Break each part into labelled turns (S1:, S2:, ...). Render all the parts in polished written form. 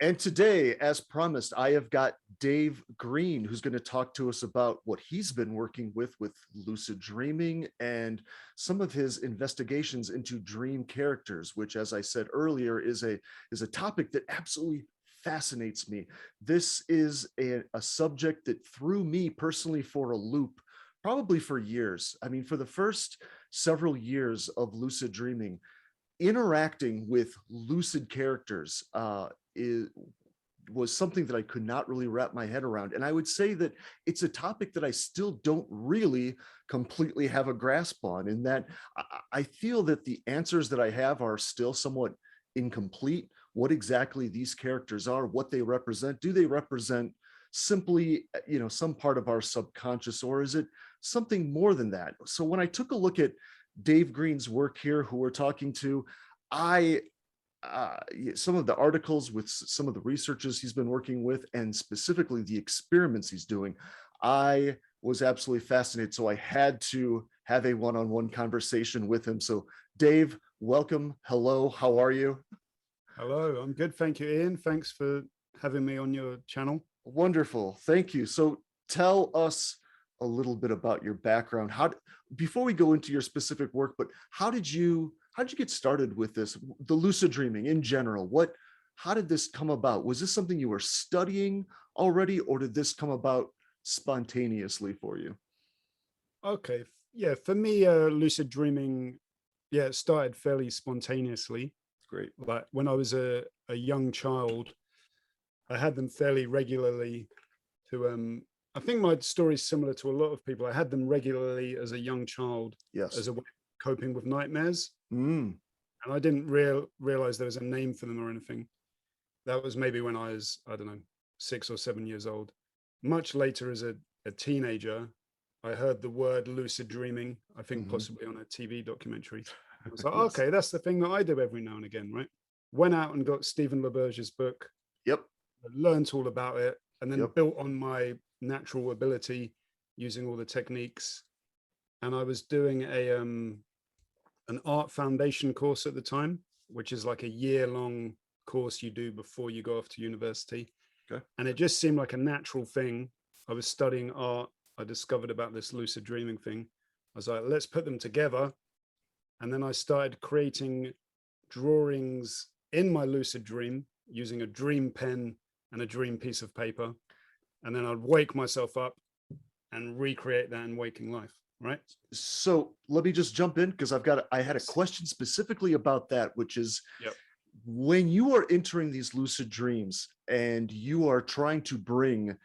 S1: And today, as promised, I have got Dave Green, who's going to talk to us about what he's been working with lucid dreaming and some of his investigations into dream characters, which, as I said earlier, is a topic that absolutely fascinates me. This is a subject that threw me personally for a loop, probably for years. I mean, for the first several years of lucid dreaming, interacting with lucid characters is was something that I could not really wrap my head around. And I would say that it's a topic that I still don't really completely have a grasp on, in that I feel that the answers that I have are still somewhat incomplete. What exactly these characters are, what they represent, do they represent simply, some part of our subconscious, or is it something more than that? So when I took a look at Dave Green's work here, who we're talking to, I some of the articles with some of the researchers he's been working with, and specifically the experiments he's doing, I was absolutely fascinated. So I had to have a one-on-one conversation with him. So Dave, welcome. Hello, how are you?
S2: Hello, I'm good. Thank you, Ian. Thanks for having me on your channel.
S1: Wonderful. Thank you. So tell us a little bit about your background. Before we go into your specific work, but how did you get started with this, the lucid dreaming in general? How did this come about? Was this something you were studying already, or did this come about spontaneously for you?
S2: Okay, yeah, for me, lucid dreaming, yeah, it started fairly spontaneously.
S1: Great.
S2: Like when I was a young child, I had them fairly regularly to I think my story is similar to a lot of people. I had them regularly as a young child
S1: Yes.
S2: as a way of coping with nightmares.
S1: Mm.
S2: And I didn't realize there was a name for them or anything. That was maybe when I was, I don't know, 6 or 7 years old. Much later, as a teenager, I heard the word lucid dreaming, I think
S1: Hmm.
S2: possibly on a TV documentary. I was like,
S1: Yes.
S2: okay, that's the thing that I do every now and again, right? Went out and got Stephen LaBerge's book,
S1: Yep.
S2: learned all about it, and then
S1: Yep.
S2: built on my natural ability using all the techniques. And I was doing an art foundation course at the time, which is like a year-long course you do before you go off to university.
S1: Okay.
S2: And it just seemed like a natural thing. I was studying art. I discovered about this lucid dreaming thing. I was like, let's put them together. And then I started creating drawings in my lucid dream using a dream pen and a dream piece of paper. And then I'd wake myself up and recreate that in waking life. Right.
S1: So let me just jump in, because I had a
S2: Yes.
S1: question specifically about that, which is,
S2: Yep.
S1: when you are entering these lucid dreams and you are trying to bring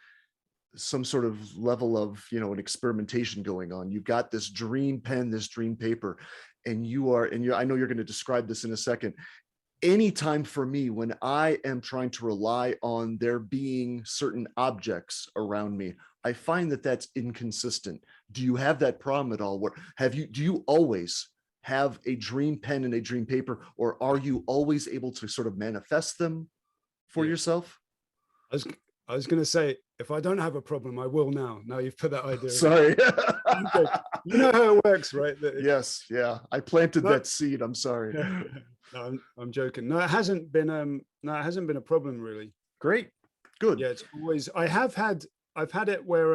S1: some sort of level of, an experimentation going on, you've got this dream pen, this dream paper, and I know you're going to describe this in a second. Anytime for me when I am trying to rely on there being certain objects around me, I find that that's inconsistent. Do you have that problem at all? Do you always have a dream pen and a dream paper, or are you always able to sort of manifest them for
S2: Yeah.
S1: yourself?
S2: I was I was going to say, if I don't have a problem, I will now. Now you've put that idea in.
S1: Sorry.
S2: Okay. You know how it works, right?
S1: Yes, yeah. I planted
S2: No,
S1: that seed. I'm sorry.
S2: no, I'm joking. No, it hasn't been it hasn't been a problem really.
S1: Great. Good.
S2: Yeah, it's always I've had it where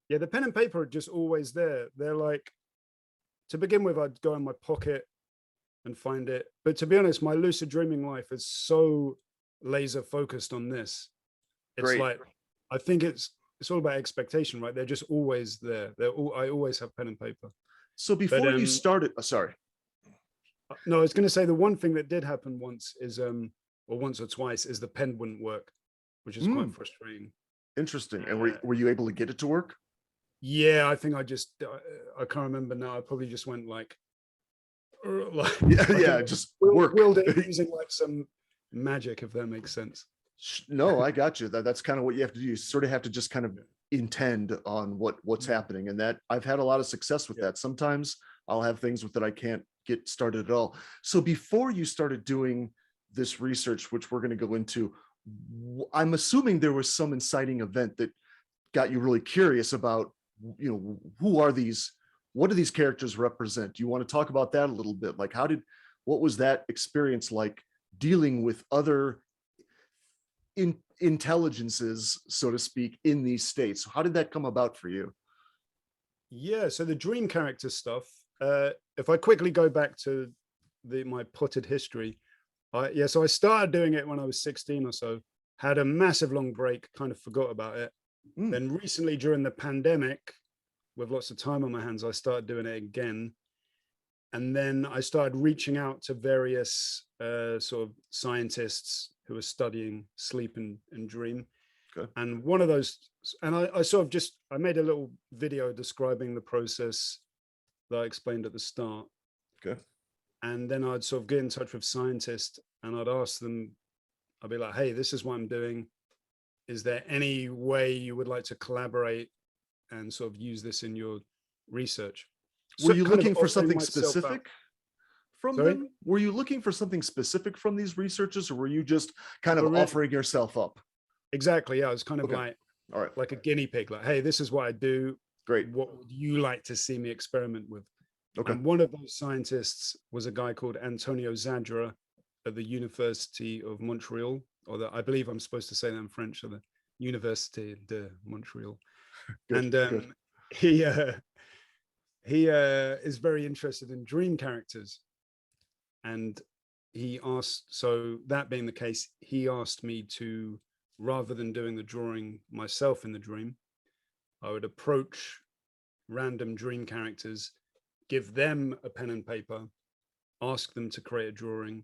S2: yeah, the pen and paper are just always there. They're like, to begin with, I'd go in my pocket and find it. But to be honest, my lucid dreaming life is so laser focused on this. It's
S1: Great.
S2: like, I think it's all about expectation, right? They're just always there. I always have pen and paper.
S1: So
S2: But
S1: before you started, sorry.
S2: no, I was going to say the one thing that did happen once is or once or twice, is the pen wouldn't work, which is quite
S1: Mm,
S2: frustrating.
S1: interesting. And were you able to get it to work?
S2: Yeah, I think I can't remember now. I probably just went like
S1: Yeah,
S2: I
S1: yeah,
S2: think
S1: just work.
S2: willed it using like some magic, if that makes sense.
S1: No, I got you. That's kind of what you have to do. You sort of have to just kind of
S2: Yeah.
S1: intend on what's
S2: Mm.
S1: happening, and that I've had a lot of success with
S2: Yeah.
S1: that. Sometimes I'll have things with that I can't get started at all. So before you started doing this research, which we're going to go into, I'm assuming there was some inciting event that got you really curious about, who are these? What do these characters represent? Do you want to talk about that a little bit? Like, what was that experience like, dealing with other intelligences, so to speak, in these states. How did that come about for you?
S2: Yeah, so the dream character stuff, if I quickly go back to my potted history, so I started doing it when I was 16 or so, had a massive long break, kind of forgot about it.
S1: Mm,
S2: Then recently during the pandemic, with lots of time on my hands, I started doing it again. And then I started reaching out to various sort of scientists who are studying sleep and dream.
S1: okay.
S2: And one of those, and I sort of just, I made a little video describing the process that I explained at the start.
S1: Okay.
S2: And then I'd sort of get in touch with scientists and I'd ask them, I'd be like, hey, this is what I'm doing. Is there any way you would like to collaborate and sort of use this in your research?
S1: Were
S2: So
S1: you
S2: kind of
S1: looking for
S2: offering
S1: something
S2: myself out.
S1: specific from
S2: Sorry?
S1: them? Were you looking for something specific from these researchers, or were you just kind
S2: Oh,
S1: of
S2: really?
S1: offering yourself up?
S2: Exactly. Yeah. I was kind of
S1: Okay. All right.
S2: like a guinea pig, like, hey, this is what I do.
S1: Great.
S2: What would you like to see me experiment with?
S1: Okay.
S2: And one of those scientists was a guy called Antonio Zadra at the University of Montreal, I believe I'm supposed to say that in French, or the Université de Montreal.
S1: Good.
S2: And
S1: Good.
S2: he is very interested in dream characters. And he asked, so that being the case, he asked me to, rather than doing the drawing myself in the dream, I would approach random dream characters, give them a pen and paper, ask them to create a drawing,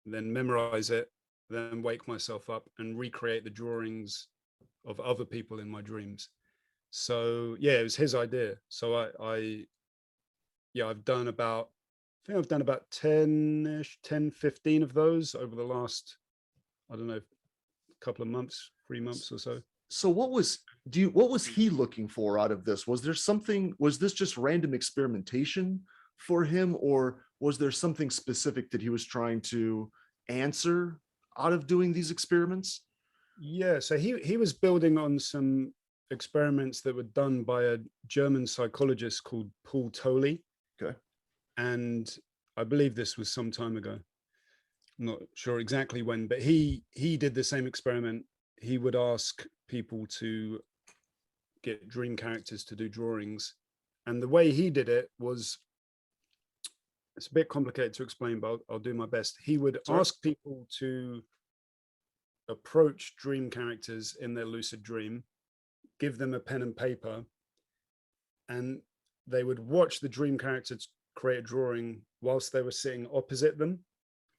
S2: then memorize it, then wake myself up and recreate the drawings of other people in my dreams. So yeah, it was his idea. So I've done about, I think I've done about 10-ish, 10, 15 of those over the last, I don't know, couple of months, 3 months or so.
S1: So what was he looking for out of this? Was there something, was this just random experimentation for him, or was there something specific that he was trying to answer out of doing these experiments?
S2: Yeah, so he was building on some experiments that were done by a German psychologist called Paul Tolley.
S1: Okay.
S2: And I believe this was some time ago. I'm not sure exactly when, but he did the same experiment. He would ask people to get dream characters to do drawings. And the way he did it was, it's a bit complicated to explain, but I'll do my best. He would
S1: Sorry.
S2: ask people to approach dream characters in their lucid dream, give them a pen and paper, and they would watch the dream characters create a drawing whilst they were sitting opposite them.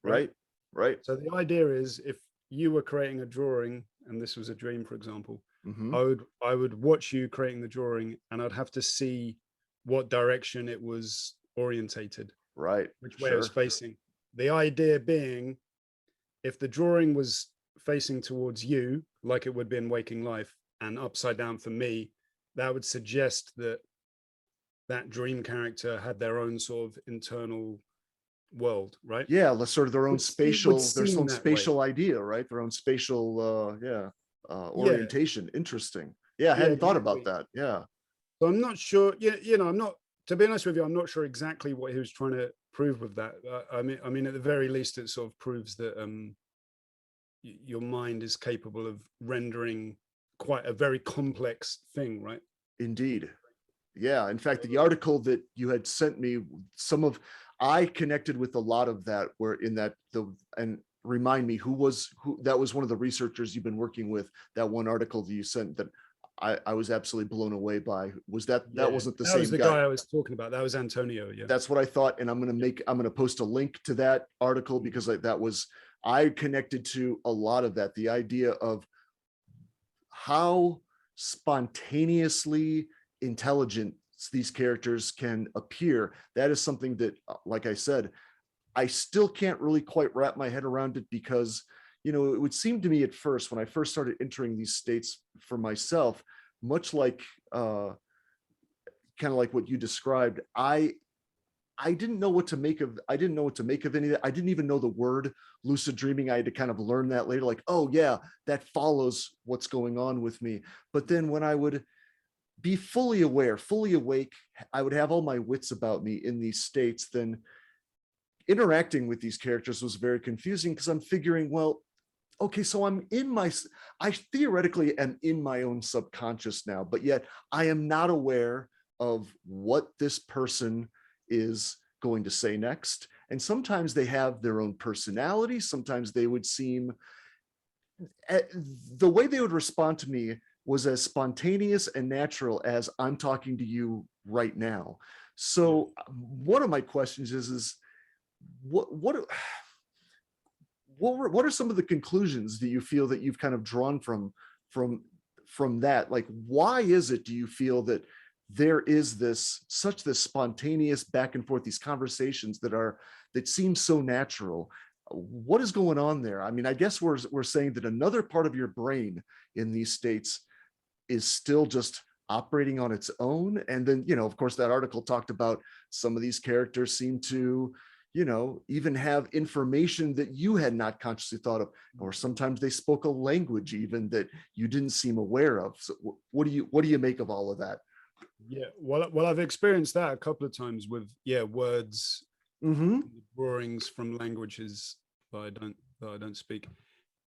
S2: Right.
S1: Right. Right.
S2: So the idea is, if you were creating a drawing and this was a dream, for example,
S1: Mm-hmm.
S2: I would watch you creating the drawing and I'd have to see what direction it was orientated,
S1: Right.
S2: which way it was
S1: Sure.
S2: facing. The idea being, if the drawing was facing towards you, like it would be in waking life, and upside down for me, that would suggest that that dream character had their own sort of internal world, right?
S1: Yeah, let's sort of
S2: It would
S1: their
S2: seem
S1: own
S2: that way.
S1: spatial idea, right? Their own spatial
S2: Yeah,
S1: orientation. Interesting. Yeah, I
S2: yeah,
S1: hadn't thought about
S2: exactly.
S1: that. Yeah.
S2: So I'm not sure. I'm not. To be honest with you, I'm not sure exactly what he was trying to prove with that. I mean, at the very least, it sort of proves that your mind is capable of rendering quite a very complex thing, right?
S1: Indeed. Yeah. In fact, the article that you had sent me, I connected with a lot of that, where in that and remind me who that was one of the researchers you've been working with, that one article that you sent that I was absolutely blown away by. Was that
S2: Yeah,
S1: wasn't the
S2: that was
S1: same
S2: the
S1: guy?
S2: guy I was talking about. That was Antonio. Yeah.
S1: That's what I thought. And I'm going to post a link to that article, because I connected to a lot of that. The idea of how spontaneously intelligent these characters can appear. That is something that, like I said, I still can't really quite wrap my head around it, because, it would seem to me at first, when I first started entering these states for myself, much like, kind of like what you described, I didn't know what to make of. I didn't know what to make of any of that. I didn't even know the word lucid dreaming. I had to kind of learn that later. Like, oh yeah, that follows what's going on with me. But then when I would be fully aware, fully awake, I would have all my wits about me in these states. Then interacting with these characters was very confusing, because I'm figuring, well, Okay, so I theoretically am in my own subconscious now, but yet I am not aware of what this person is going to say next. And sometimes they have their own personality. Sometimes they would seem, the way they would respond to me was as spontaneous and natural as I'm talking to you right now.
S2: Yeah.
S1: So one of my questions is what what are some of the conclusions that you feel that you've kind of drawn from from that? Like, why is it, do you feel that there is this spontaneous back and forth, these conversations that seem so natural? What is going on there? I mean, I guess we're saying that another part of your brain in these states is still just operating on its own. And then, of course, that article talked about some of these characters seem to, even have information that you had not consciously thought of, or sometimes they spoke a language even that you didn't seem aware of. So what do you make of all of that?
S2: Yeah, well, I've experienced that a couple of times with, yeah, words,
S1: Mm-hmm.
S2: drawings from languages that I don't speak,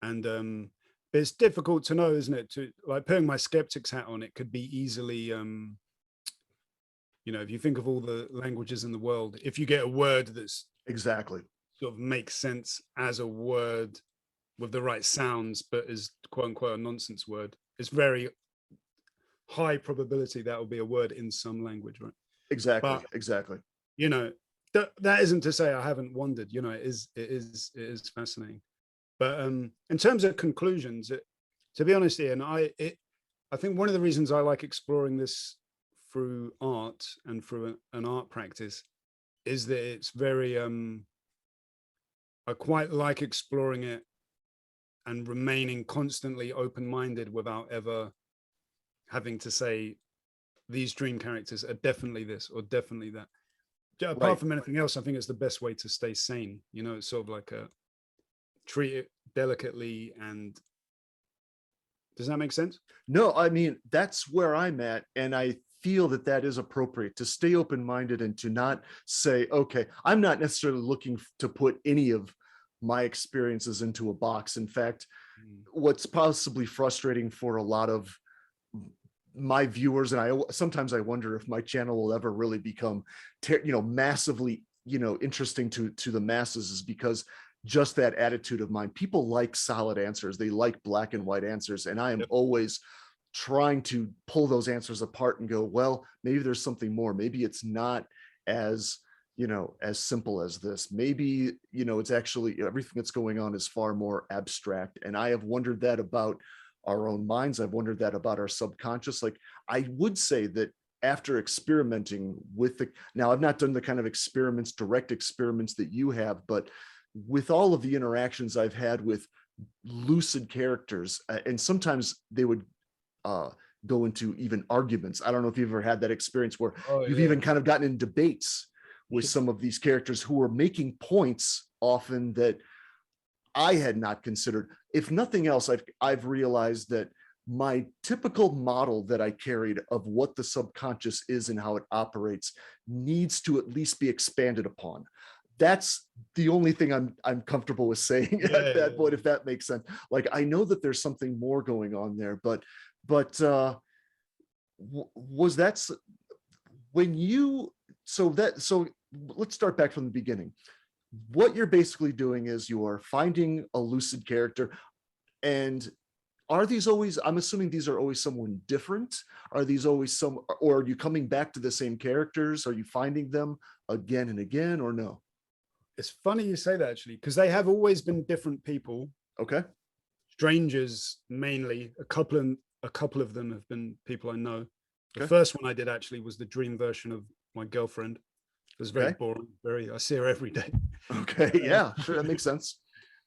S2: and but it's difficult to know, isn't it? To like putting my skeptics hat on, it could be easily, if you think of all the languages in the world, if you get a word that's
S1: Exactly.
S2: sort of makes sense as a word with the right sounds, but is quote unquote a nonsense word, it's very high probability that will be a word in some language, right?
S1: Exactly.
S2: But
S1: Exactly.
S2: you know, that isn't to say I haven't wondered. It is fascinating. But in terms of conclusions, to be honest, Ian, I think one of the reasons I like exploring this through art and through an art practice is that it's very I quite like exploring it and remaining constantly open-minded without ever having to say these dream characters are definitely this or definitely that. Apart
S1: Right.
S2: from anything else, I think it's the best way to stay sane. It's sort of like a treat it delicately. And does that make sense?
S1: No, I mean, that's where I'm at. And I feel that that is appropriate, to stay open minded and to not say, okay, I'm not necessarily looking to put any of my experiences into a box. In fact,
S2: Mm.
S1: what's possibly frustrating for a lot of my viewers, and I sometimes I wonder if my channel will ever really become massively interesting to the masses, is because just that attitude of mine. People like solid answers, they like black and white answers, and I am
S2: Yep.
S1: always trying to pull those answers apart and go, well, maybe there's something more. Maybe it's not as as simple as this. Maybe it's actually everything that's going on is far more abstract. And I have wondered that about our own minds. I've wondered that about our subconscious. Like, I would say that after experimenting with now I've not done the kind of experiments, direct experiments that you have, but with all of the interactions I've had with lucid characters, and sometimes they would uh, go into even arguments. I don't know if you've ever had that experience where
S2: Oh
S1: you've
S2: yeah.
S1: even kind of gotten in debates with some of these characters who are making points often that I had not considered. If nothing else, I've realized that my typical model that I carried of what the subconscious is and how it operates needs to at least be expanded upon. That's the only thing I'm comfortable with saying at
S2: Yeah,
S1: that point, if that makes sense. Like, I know that there's something more going on there, but was that when you so let's start back from the beginning. What you're basically doing is you are finding a lucid character, and are these always, I'm assuming these are always someone different? Are these always or are you coming back to the same characters? Are you finding them again and again, or no?
S2: it's funny you say that, actually, because they have always been different people,
S1: Okay.
S2: strangers mainly. A couple of them have been people I know. The
S1: Okay.
S2: first one I did actually was the dream version of my girlfriend. It was very
S1: Okay.
S2: boring. I see her every day.
S1: Okay. Yeah, sure, that makes sense.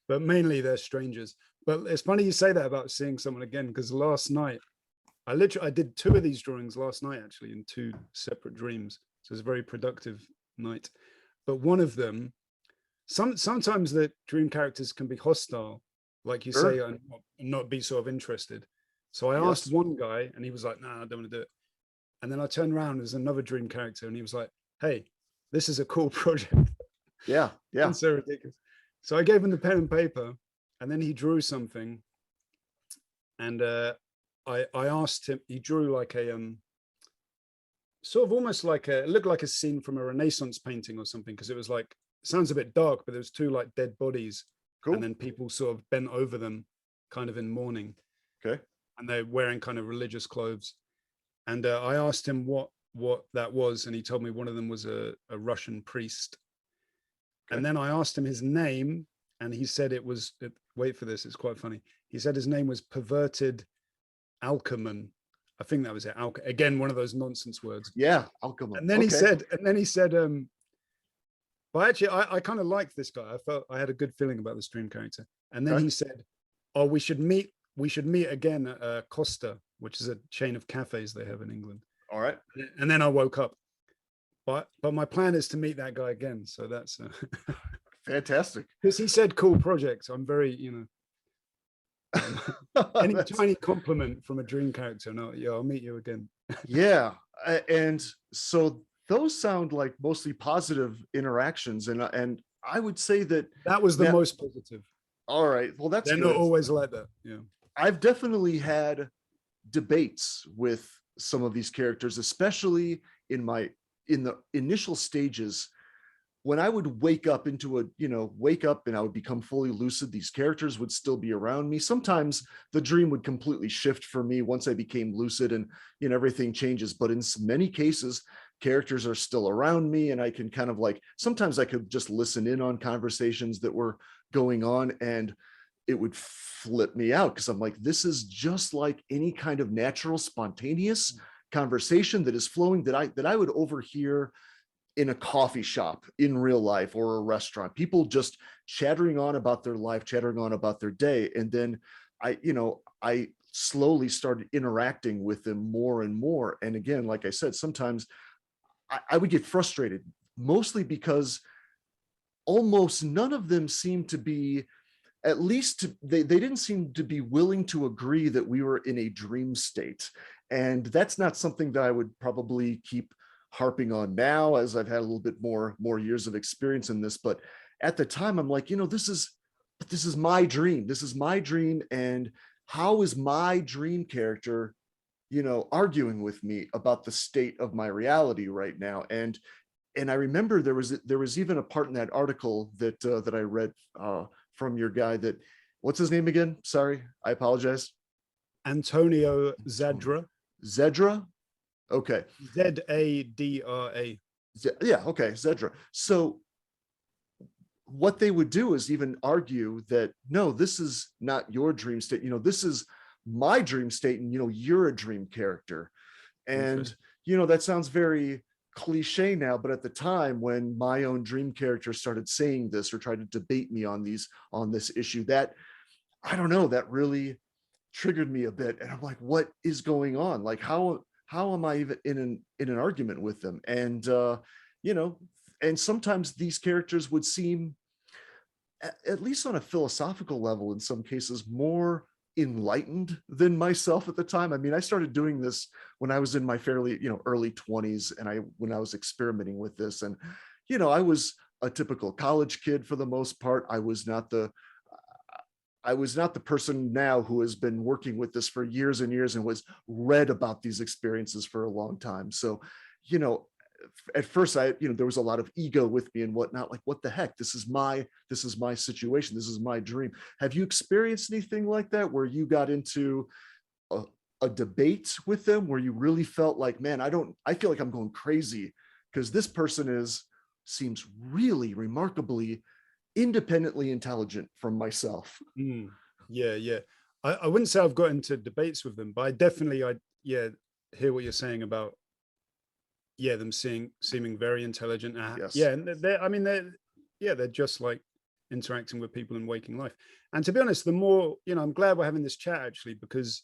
S2: But mainly they're strangers. But it's funny you say that about seeing someone again, because last night I did two of these drawings last night, actually, in two separate dreams. So it was a very productive night. But one of them, sometimes the dream characters can be hostile, like you say,
S1: Sure.
S2: and not be sort of interested. So I asked
S1: Yes.
S2: one guy, and he was like, "Nah, I don't want to do it." And then I turned around, there's another dream character, and he was like, "Hey, this is a cool project."
S1: Yeah. Yeah.
S2: And so ridiculous. So I gave him the pen and paper, and then he drew something, and I asked him. He drew like a sort of almost like it looked like a scene from a Renaissance painting or something, because it was like, sounds a bit dark, but there was two like dead bodies, and
S1: Cool.
S2: then people sort of bent over them, kind of in mourning,
S1: Okay.
S2: and they're wearing kind of religious clothes. And I asked him what that was, and he told me one of them was a Russian priest.
S1: Okay.
S2: And then I asked him his name, and he said it was. Wait for this; it's quite funny. He said his name was Perverted Alchemon. I think that was it. Again, one of those nonsense words.
S1: Yeah. Alchemy.
S2: And then
S1: Okay.
S2: he said, but actually, I kind of liked this guy. I felt I had a good feeling about this dream character. And then
S1: Okay.
S2: he said, "Oh, we should meet. We should meet again at Costa, which is a chain of cafes they have in England."
S1: All right.
S2: And then I woke up. But my plan is to meet that guy again. So that's
S1: Fantastic.
S2: because he said cool project. I'm very, any tiny compliment from a dream character. No, yeah, I'll meet you again.
S1: Yeah. And so those sound like mostly positive interactions. And I would say that
S2: That was the
S1: that,
S2: most positive.
S1: all right. Well, that's
S2: They're
S1: good.
S2: not always like that. Yeah.
S1: I've definitely had debates with some of these characters, especially in the initial stages when I would wake up and I would become fully lucid. These characters would still be around me. Sometimes the dream would completely shift for me once I became lucid, and everything changes. But in many cases, characters are still around me, and I can kind of like, sometimes I could just listen in on conversations that were going on, and it would flip me out because I'm like, this is just like any kind of natural, spontaneous conversation that is flowing that I would overhear in a coffee shop in real life or a restaurant. People just chattering on about their life, chattering on about their day. And then I slowly started interacting with them more and more. And again, like I said, sometimes I would get frustrated, mostly because almost none of them seemed to be, at least they didn't seem to be willing to agree that we were in a dream state. And that's not something that I would probably keep harping on now, as I've had a little bit more years of experience in this. But at the time, I'm like, this is my dream. This is my dream. And how is my dream character, arguing with me about the state of my reality right now? And I remember there was even a part in that article that I read from your guy that, what's his name again? Sorry, I apologize.
S2: Antonio Zadra.
S1: Zedra. Okay.
S2: Zadra.
S1: Yeah. Okay. Zedra. So what they would do is even argue that, no, this is not your dream state. This is my dream state, and you're a dream character. And that sounds very cliche now, but at the time when my own dream character started saying this or tried to debate me on this issue, that, I don't know, that really triggered me a bit. And I'm like, what is going on? Like, how am I even in an argument with them? And and sometimes these characters would seem, at least on a philosophical level, in some cases, more enlightened than myself at the time. I mean, I started doing this when I was in my fairly, early 20s, and when I was experimenting with this. And I was a typical college kid for the most part. I was not the person now who has been working with this for years and years and was read about these experiences for a long time. So, at first there was a lot of ego with me and whatnot, like, what the heck, this is my situation, this is my dream. Have you experienced anything like that, where you got into a debate with them, where you really felt like, man, I feel like I'm going crazy because this person seems really remarkably independently intelligent from myself?
S2: Yeah. I wouldn't say I've got into debates with them, but I definitely hear what you're saying about them seeming very intelligent.
S1: Yes.
S2: Yeah, and they're just like interacting with people in waking life. And to be honest, the more, I'm glad we're having this chat, actually, because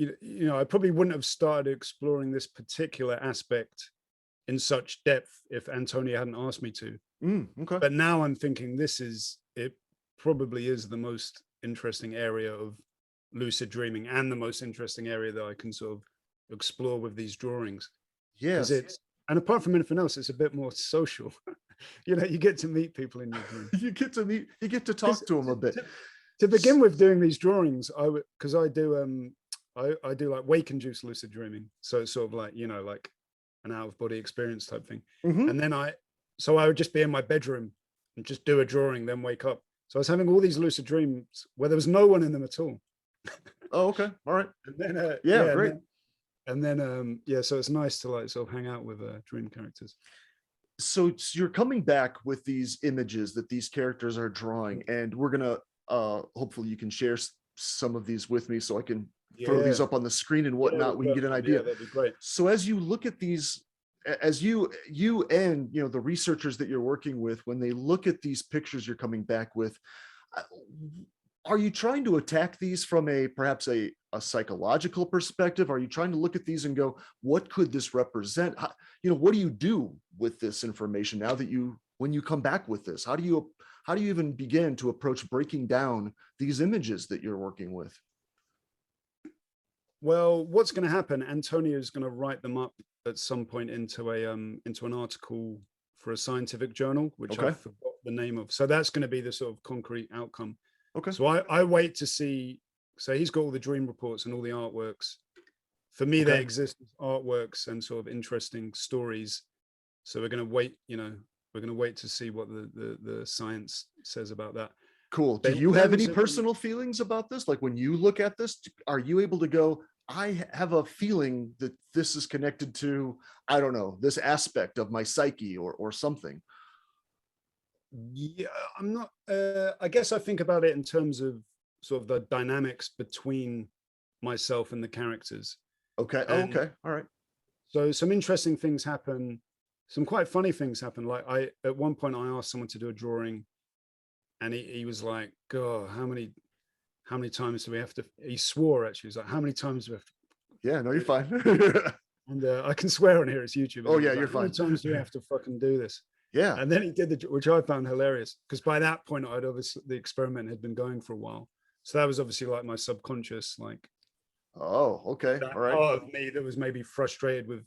S2: I probably wouldn't have started exploring this particular aspect in such depth if Antonio hadn't asked me to.
S1: Okay.
S2: But now I'm thinking it probably is the most interesting area of lucid dreaming, and the most interesting area that I can sort of explore with these drawings.
S1: Yes.
S2: And apart from anything else, it's a bit more social. You get to meet people in your dreams.
S1: You get to
S2: 'Cause
S1: talk to them a bit.
S2: to begin with, doing these drawings, because I do I do like wake induced lucid dreaming, so it's sort of like, like an out of body experience type thing.
S1: Mhm.
S2: And then I would just be in my bedroom and just do a drawing, then wake up. So I was having all these lucid dreams where there was no one in them at all.
S1: Oh, okay. All right.
S2: And then
S1: Yeah, great.
S2: yeah, so it's nice to like sort of hang out with dream characters.
S1: So you're coming back with these images that these characters are drawing, and we're gonna hopefully you can share some of these with me so I can throw these
S2: Yeah,
S1: up on the screen and
S2: yeah,
S1: whatnot. We can get an idea.
S2: yeah, that'd be great.
S1: So as you look at these, as you and the researchers that you're working with, when they look at these pictures you're coming back with, uh, are you trying to attack these from perhaps a psychological perspective? Are you trying to look at these and go, what could this represent? What do you do with this information now that when you come back with this? How do you even begin to approach breaking down these images that you're working with?
S2: Well, what's going to happen? Antonio is going to write them up at some point into an article for a scientific journal, which I
S1: Okay.
S2: forgot the name of. So that's going to be the sort of concrete outcome.
S1: Okay.
S2: So I wait to see. So he's got all the dream reports and all the artworks. For me, they
S1: Okay.
S2: exist as artworks and sort of interesting stories. So we're going to wait. We're going to wait to see what the science says about that.
S1: Cool. Do
S2: But in
S1: you have any
S2: terms of,
S1: personal feelings about this? Like when you look at this, are you able to go, I have a feeling that this is connected to, I don't know, this aspect of my psyche or something?
S2: yeah, I'm not. I guess I think about it in terms of sort of the dynamics between myself and the characters.
S1: Okay. Oh,
S2: And
S1: okay. All right.
S2: so some interesting things happen, some quite funny things happen. Like at one point I asked someone to do a drawing, and he was like, "God, how many times do we have to?" He swore actually. He was like, "How many times do we have to?"
S1: Yeah, no, you're fine.
S2: And I can swear on here, it's YouTube. And
S1: Oh
S2: he
S1: yeah,
S2: was
S1: you're
S2: like, "How many
S1: fine.
S2: times do we have to fucking do this?"
S1: Yeah.
S2: And then he did which I found hilarious, because by that point I'd obviously, the experiment had been going for a while. So that was obviously like my subconscious, like
S1: Oh, okay.
S2: that
S1: All right.
S2: part of me that was maybe frustrated with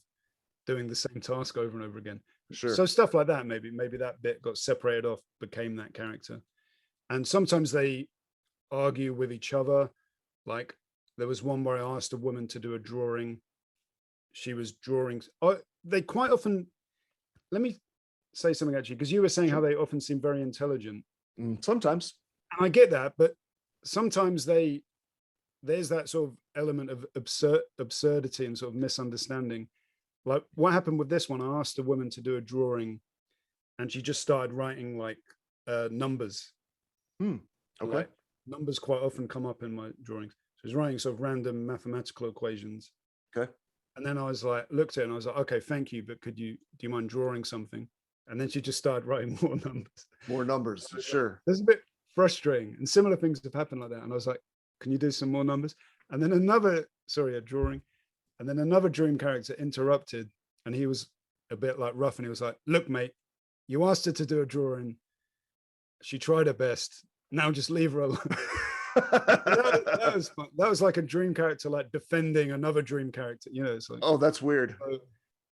S2: doing the same task over and over again. So
S1: Sure.
S2: stuff like that, maybe that bit got separated off, became that character. And sometimes they argue with each other. Like there was one where I asked a woman to do a drawing. She was drawing. Oh, they quite often. Let me say something actually, because you were saying how
S1: Sure.
S2: they often seem very intelligent.
S1: Sometimes.
S2: And I get that, but sometimes there's that sort of element of absurdity and sort of misunderstanding. Like what happened with this one, I asked a woman to do a drawing, and she just started writing like numbers.
S1: Okay.
S2: Like numbers quite often come up in my drawings. So she's writing sort of random mathematical equations.
S1: Okay.
S2: And then I was like, looked at it and I was like, okay, thank you, but do you mind drawing something? And then she just started writing more numbers.
S1: More numbers. Sure.
S2: This is a bit frustrating, and similar things have happened like that. And I was like, can you do some more numbers? And then a drawing, and then another dream character interrupted, and he was a bit like rough, and he was like, look, mate, you asked her to do a drawing. She tried her best. Now just leave her alone. That was fun. That was like a dream character, like defending another dream character. It's like,
S1: Oh, that's weird.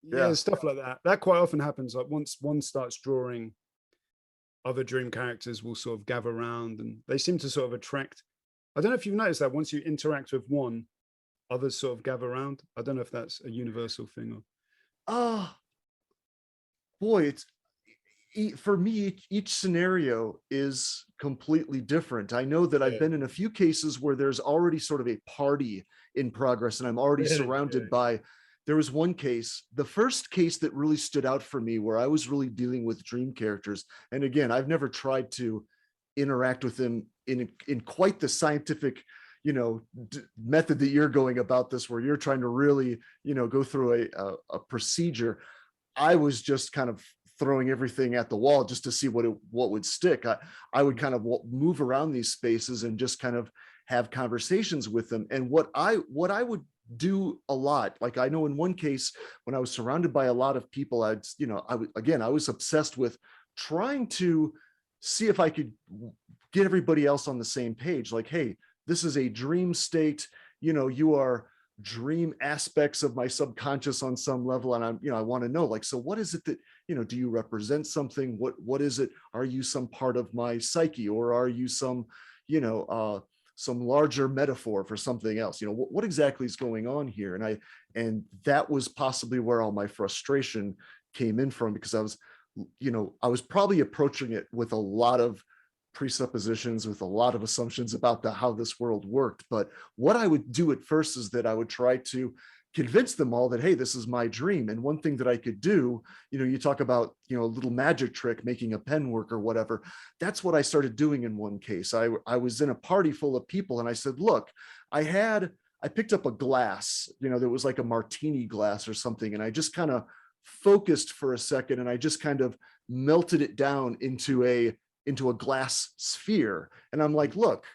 S2: yeah, stuff like that. That quite often happens. Like once one starts drawing, other dream characters will sort of gather around, and they seem to sort of attract. I don't know if you've noticed that once you interact with one, others sort of gather around. I don't know if that's a universal thing or.
S1: Ah, boy, it's for me, each scenario is completely different. I know that I've
S2: Yeah,
S1: been in a few cases where there's already sort of a party in progress and I'm already
S2: really, yeah,
S1: surrounded by. There was one case, the first case that really stood out for me where I was really dealing with dream characters. And again, I've never tried to interact with them in quite the scientific method that you're going about this, where you're trying to really go through a procedure. I was just kind of throwing everything at the wall just to see what would stick. I would kind of move around these spaces and just kind of have conversations with them. And what I would do a lot, like I know in one case when I was surrounded by a lot of people, I was obsessed with trying to see if I could get everybody else on the same page. Like, hey, this is a dream state. You are dream aspects of my subconscious on some level. And I'm, I want to know, like, so what is it that, do you represent something? What is it? Are you some part of my psyche, or are you some, you know, some larger metaphor for something else? What exactly is going on here? And that was possibly where all my frustration came in from, because I was probably approaching it with a lot of presuppositions, with a lot of assumptions about how this world worked. But what I would do at first is that I would try to convince them all that, hey, this is my dream. And one thing that I could do, you talk about, a little magic trick, making a pen work or whatever. That's what I started doing in one case. I was in a party full of people, and I said, look, I picked up a glass, that was like a martini glass or something. And I just kind of focused for a second, and I just kind of melted it down into a glass sphere. And I'm like, look,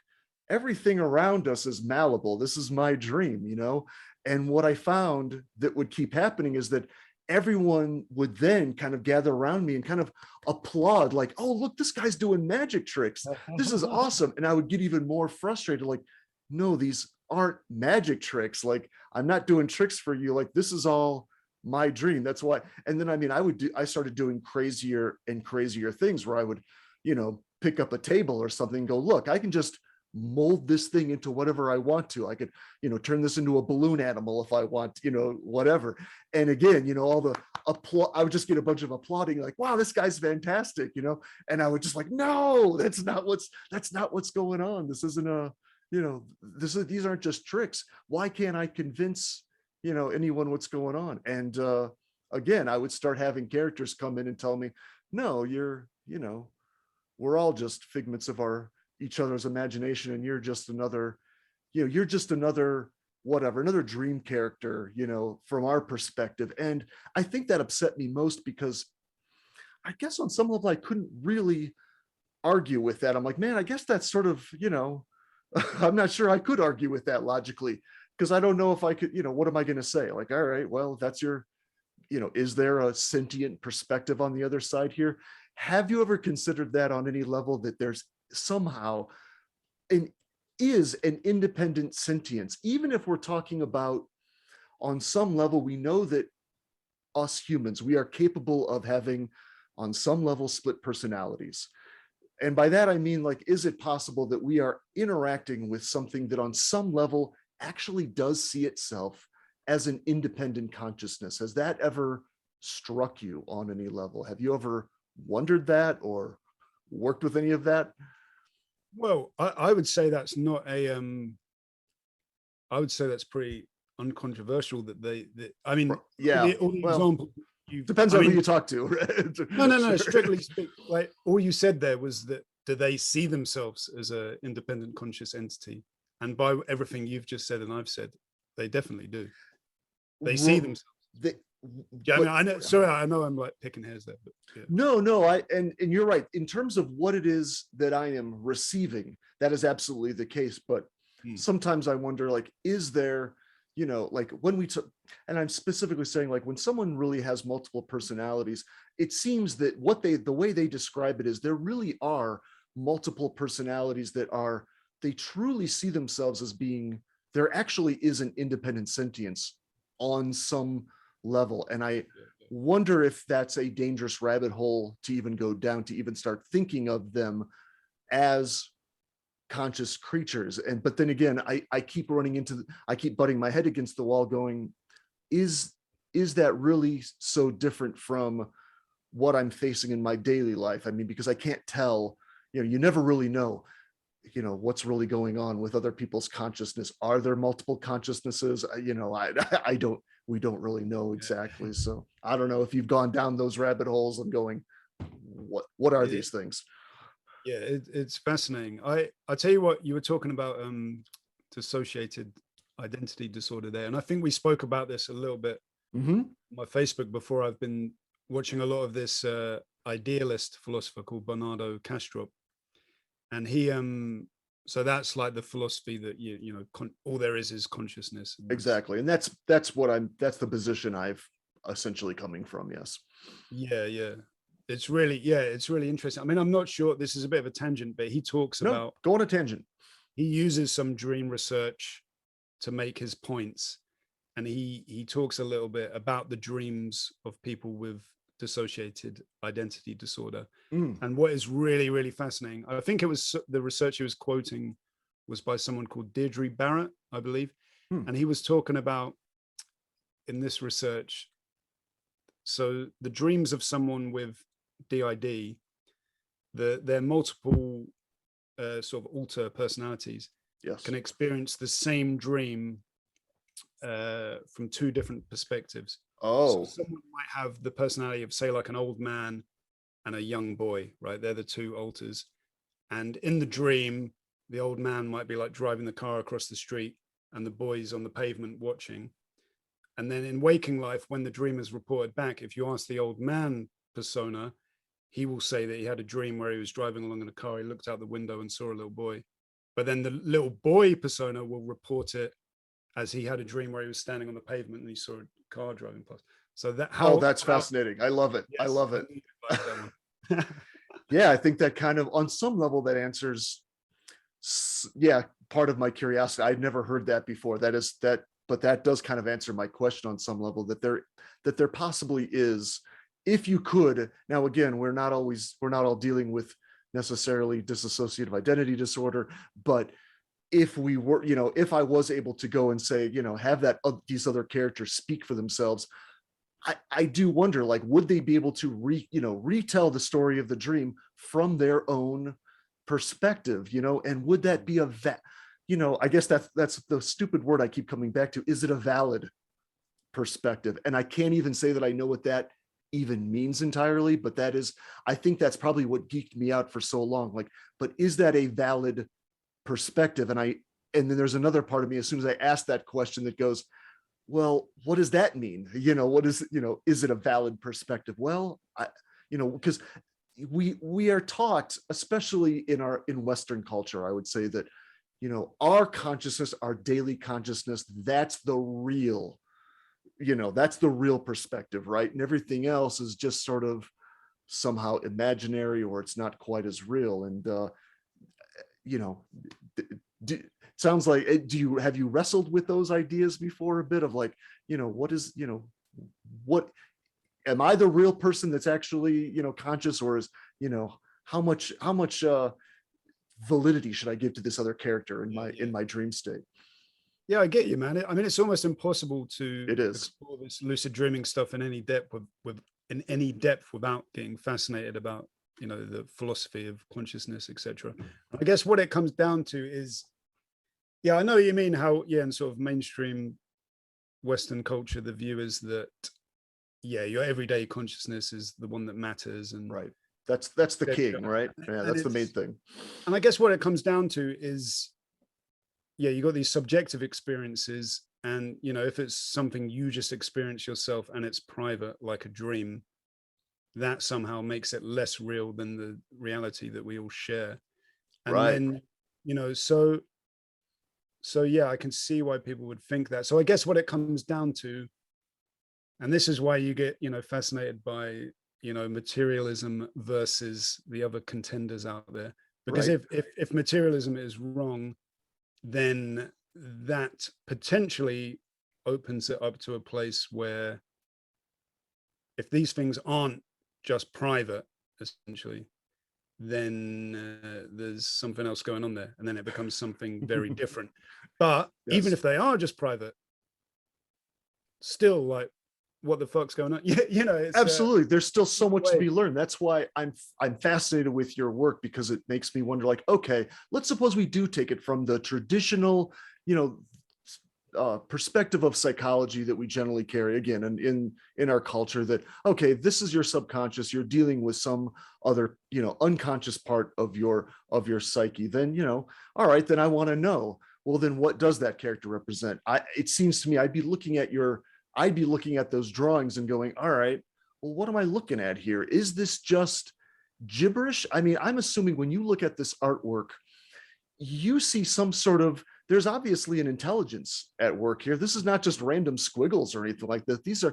S1: everything around us is malleable. This is my dream, And what I found that would keep happening is that everyone would then kind of gather around me and kind of applaud, like, oh, look, this guy's doing magic tricks. This is awesome. And I would get even more frustrated, like, no, these aren't magic tricks. Like, I'm not doing tricks for you. Like, this is all my dream. That's why. And then, I started doing crazier and crazier things where I would, pick up a table or something and go, look, I can just mold this thing into whatever I want to. I could, turn this into a balloon animal if I want, whatever. And again, all the applause, I would just get a bunch of applauding, like, wow, this guy's fantastic, and I would just like, no, that's not what's going on. This isn't these aren't just tricks. Why can't I convince, anyone what's going on? And again, I would start having characters come in and tell me, no, we're all just figments of each other's imagination, and you're just another whatever, another dream character, from our perspective. And I think that upset me most, because I guess on some level I couldn't really argue with that. I'm like, man, I guess that's sort of, I'm not sure I could argue with that logically, because I don't know if I could, what am I going to say? Like, all right, well, that's your, is there a sentient perspective on the other side here? Have you ever considered that on any level, that there's somehow an independent sentience, even if we're talking about, on some level, we know that us humans, we are capable of having, on some level, split personalities. And by that, I mean, like, is it possible that we are interacting with something that on some level actually does see itself as an independent consciousness? Has that ever struck you on any level? Have you ever wondered that, or worked with any of that?
S2: Well, I would say that's not a I would say that's pretty uncontroversial, I mean,
S1: yeah,
S2: all the
S1: well,
S2: examples
S1: depends on who you talk to.
S2: No, strictly speak, like, all you said there was that, do they see themselves as a independent conscious entity? And by everything you've just said and I've said, they definitely do. They see themselves. Yeah, I mean, I know. Sorry, I know I'm like picking hairs there, but yeah.
S1: No, and you're right. In terms of what it is that I am receiving, that is absolutely the case. But sometimes I wonder, like, is there, like, when we took, and I'm specifically saying, like, when someone really has multiple personalities, it seems that the way they describe it is there really are multiple personalities they truly see themselves as being, there actually is an independent sentience on some level. And I wonder if that's a dangerous rabbit hole to even go down, to even start thinking of them as conscious creatures. But then again, I keep butting my head against the wall going, is that really so different from what I'm facing in my daily life? I mean, because I can't tell, you never really know, what's really going on with other people's consciousness. Are there multiple consciousnesses? We don't really know exactly. So I don't know if you've gone down those rabbit holes and going, what are these things?
S2: Yeah, it's fascinating. I tell you what, you were talking about dissociated identity disorder there, and I think we spoke about this a little bit on my Facebook before. I've been watching a lot of this idealist philosopher called Bernardo Kastrup, and he so that's like the philosophy that all there is consciousness.
S1: Exactly. And that's the position I've essentially coming from. Yes.
S2: Yeah. It's really interesting. I mean, I'm not sure, this is a bit of a tangent, but he talks about,
S1: go on a tangent.
S2: He uses some dream research to make his points. and he talks a little bit about the dreams of people with dissociated identity disorder.
S1: Mm,
S2: And what is really, really fascinating, I think it was the research he was quoting was by someone called Deirdre Barrett, I believe.
S1: mm.
S2: And he was talking about in this research, so the dreams of someone with DID, their multiple sort of alter personalities
S1: Yes.
S2: can experience the same dream from two different perspectives. So
S1: Oh,
S2: someone might have the personality of, say, like an old man and a young boy, right? They're the two alters. And in the dream, the old man might be like driving the car across the street and the boy's on the pavement watching. And then in waking life, when the dream is reported back, if you ask the old man persona, he will say that he had a dream where he was driving along in a car, he looked out the window and saw a little boy. But then the little boy persona will report it as he had a dream where he was standing on the pavement and he saw a car driving past. So that
S1: oh,
S2: how
S1: that's fascinating. I love it. I
S2: yes,
S1: love
S2: I
S1: it.
S2: knew you'd like that one.
S1: Yeah, I think that kind of on some level that answers, yeah, part of my curiosity. I'd never heard that before. That is that, but that does kind of answer my question on some level that there possibly is, if you could. Now, again, we're not all dealing with necessarily dissociative identity disorder, but if we were, if I was able to go and say, have that these other characters speak for themselves, I do wonder, like, would they be able to retell the story of the dream from their own perspective, and would that be I guess that's the stupid word I keep coming back to. Is it a valid perspective? And I can't even say that I know what that even means entirely, but I think that's probably what geeked me out for so long. Like, but is that a valid perspective? And then there's another part of me, as soon as I ask that question, that goes, well, what does that mean? Is it a valid perspective? Well, because we are taught, especially in Western culture, I would say that, our consciousness, our daily consciousness, that's the real perspective, right? And everything else is just sort of somehow imaginary, or it's not quite as real. And you know, sounds like, have you wrestled with those ideas before, a bit of like, what am I the real person that's actually, conscious, or is, how much validity should I give to this other character in my dream state?
S2: Yeah, I get you, man. I mean, it's almost impossible to
S1: It is.
S2: explore this lucid dreaming stuff in any depth in any depth without getting fascinated about, the philosophy of consciousness, etc. I guess what it comes down to is, yeah, I know what you mean. How, yeah, in sort of mainstream Western culture, the view is that, yeah, your everyday consciousness is the one that matters, and
S1: Right. That's the king,
S2: etc.
S1: right? Yeah,
S2: And
S1: that's the main thing.
S2: and I guess what it comes down to is, yeah, you got these subjective experiences, and if it's something you just experience yourself and it's private, like a dream, that somehow makes it less real than the reality that we all share. And
S1: Right.
S2: then, so yeah, I can see why people would think that. So I guess what it comes down to, and this is why you get, fascinated by, materialism versus the other contenders out there, because
S1: Right.
S2: if materialism is wrong, then that potentially opens it up to a place where, if these things aren't just private, essentially, then there's something else going on there, and then it becomes something very different. But even
S1: Yes.
S2: if they are just private, still, like, what the fuck's going on? It's
S1: Absolutely. There's still so
S2: either
S1: much to
S2: way.
S1: be learned. That's why I'm fascinated with your work, because it makes me wonder, like, okay, let's suppose we do take it from the traditional, perspective of psychology that we generally carry, again, and in our culture, that, okay, this is your subconscious, you're dealing with some other, unconscious part of your psyche. Then, all right, then I want to know, well, then what does that character represent? It seems to me I'd be looking at those drawings and going, all right, well, what am I looking at here? Is this just gibberish? I mean, I'm assuming when you look at this artwork, you see there's obviously an intelligence at work here. This is not just random squiggles or anything like that. These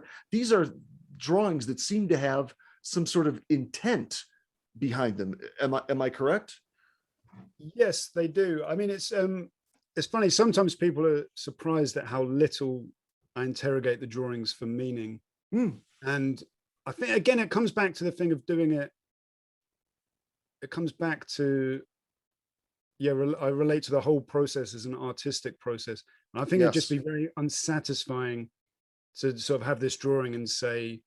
S1: are drawings that seem to have some sort of intent behind them. Am I correct?
S2: Yes, they do. I mean, it's funny. Sometimes people are surprised at how little I interrogate the drawings for meaning.
S1: Mm,
S2: And I think, again, it comes back to the thing of doing it. It comes back to, yeah, I relate to the whole process as an artistic process. And I think it'd just
S1: yes.
S2: be very unsatisfying to sort of have this drawing and say,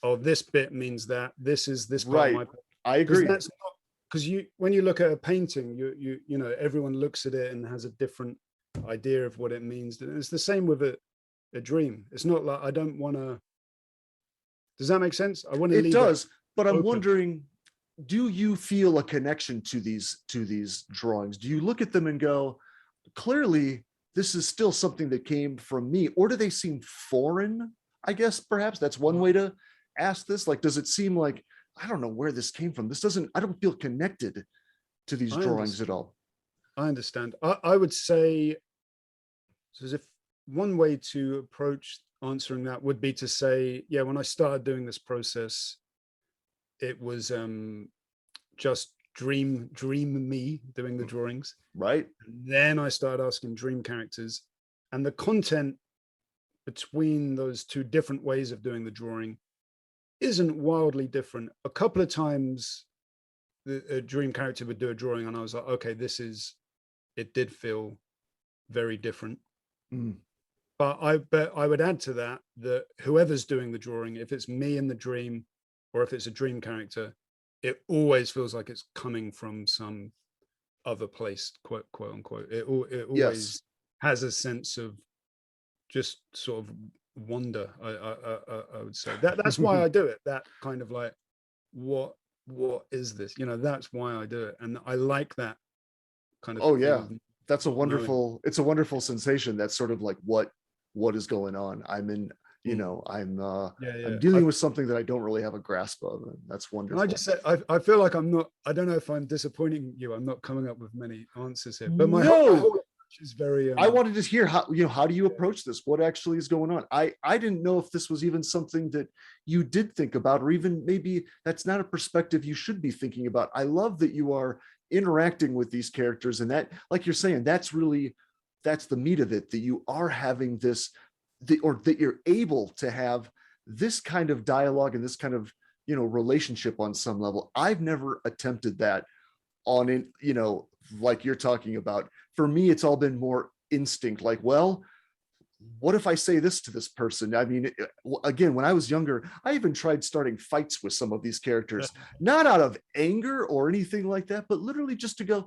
S2: oh, this bit means that this is this part of
S1: Right.
S2: my,
S1: I
S2: because
S1: agree.
S2: that's not, because you, when you look at a painting, you know, everyone looks at it and has a different idea of what it means. And it's the same with a dream. It's not like I don't want to, does that make sense? I want to
S1: It
S2: leave it
S1: does, but I'm
S2: open.
S1: wondering, do you feel a connection to these drawings? Do you look at them and go, clearly this is still something that came from me, or do they seem foreign? I guess perhaps that's one way to ask this. Like, does it seem like, I don't know where this came from? This doesn't, I don't feel connected to these
S2: I
S1: drawings
S2: understand.
S1: at all.
S2: I understand. I would say, so as if one way to approach answering that would be to say, yeah, when I started doing this process, it was just dream me doing the drawings.
S1: Right.
S2: And then I started asking dream characters, and the content between those two different ways of doing the drawing isn't wildly different. A couple of times a dream character would do a drawing and I was like, okay, this is, it did feel very different.
S1: Mm.
S2: But I would add to that that whoever's doing the drawing, if it's me in the dream or if it's a dream character, it always feels like it's coming from some other place, quote unquote. It
S1: Yes.
S2: always has a sense of just sort of wonder. I would say that's why I do it. That kind of like, what is this? You know, that's why I do it, and I like that kind of
S1: Oh
S2: thing
S1: yeah.
S2: of
S1: That's a
S2: not knowing.
S1: wonderful, it's a wonderful sensation. That's sort of like what is going on. I'm in,
S2: Mm. Yeah,
S1: I'm
S2: yeah.
S1: dealing with something that I don't really have a grasp of. And that's
S2: And I
S1: wonderful.
S2: just said, I feel like I'm not, I don't know if I'm disappointing you. I'm not coming up with many answers here, but my
S1: No,
S2: whole approach is very,
S1: I wanted to hear how, how do you
S2: yeah,
S1: approach this? What actually is going on? I didn't know if this was even something that you did think about, or even maybe that's not a perspective you should be thinking about. I love that you are interacting with these characters, and that, like you're saying, that's really, that's the meat of it, that you are having this, or that you're able to have this kind of dialogue and this kind of, relationship on some level. I've never attempted that on it, like you're talking about. For me, it's all been more instinct, like, well, what if I say this to this person? I mean, again, when I was younger, I even tried starting fights with some of these characters, not out of anger or anything like that, but literally just to go,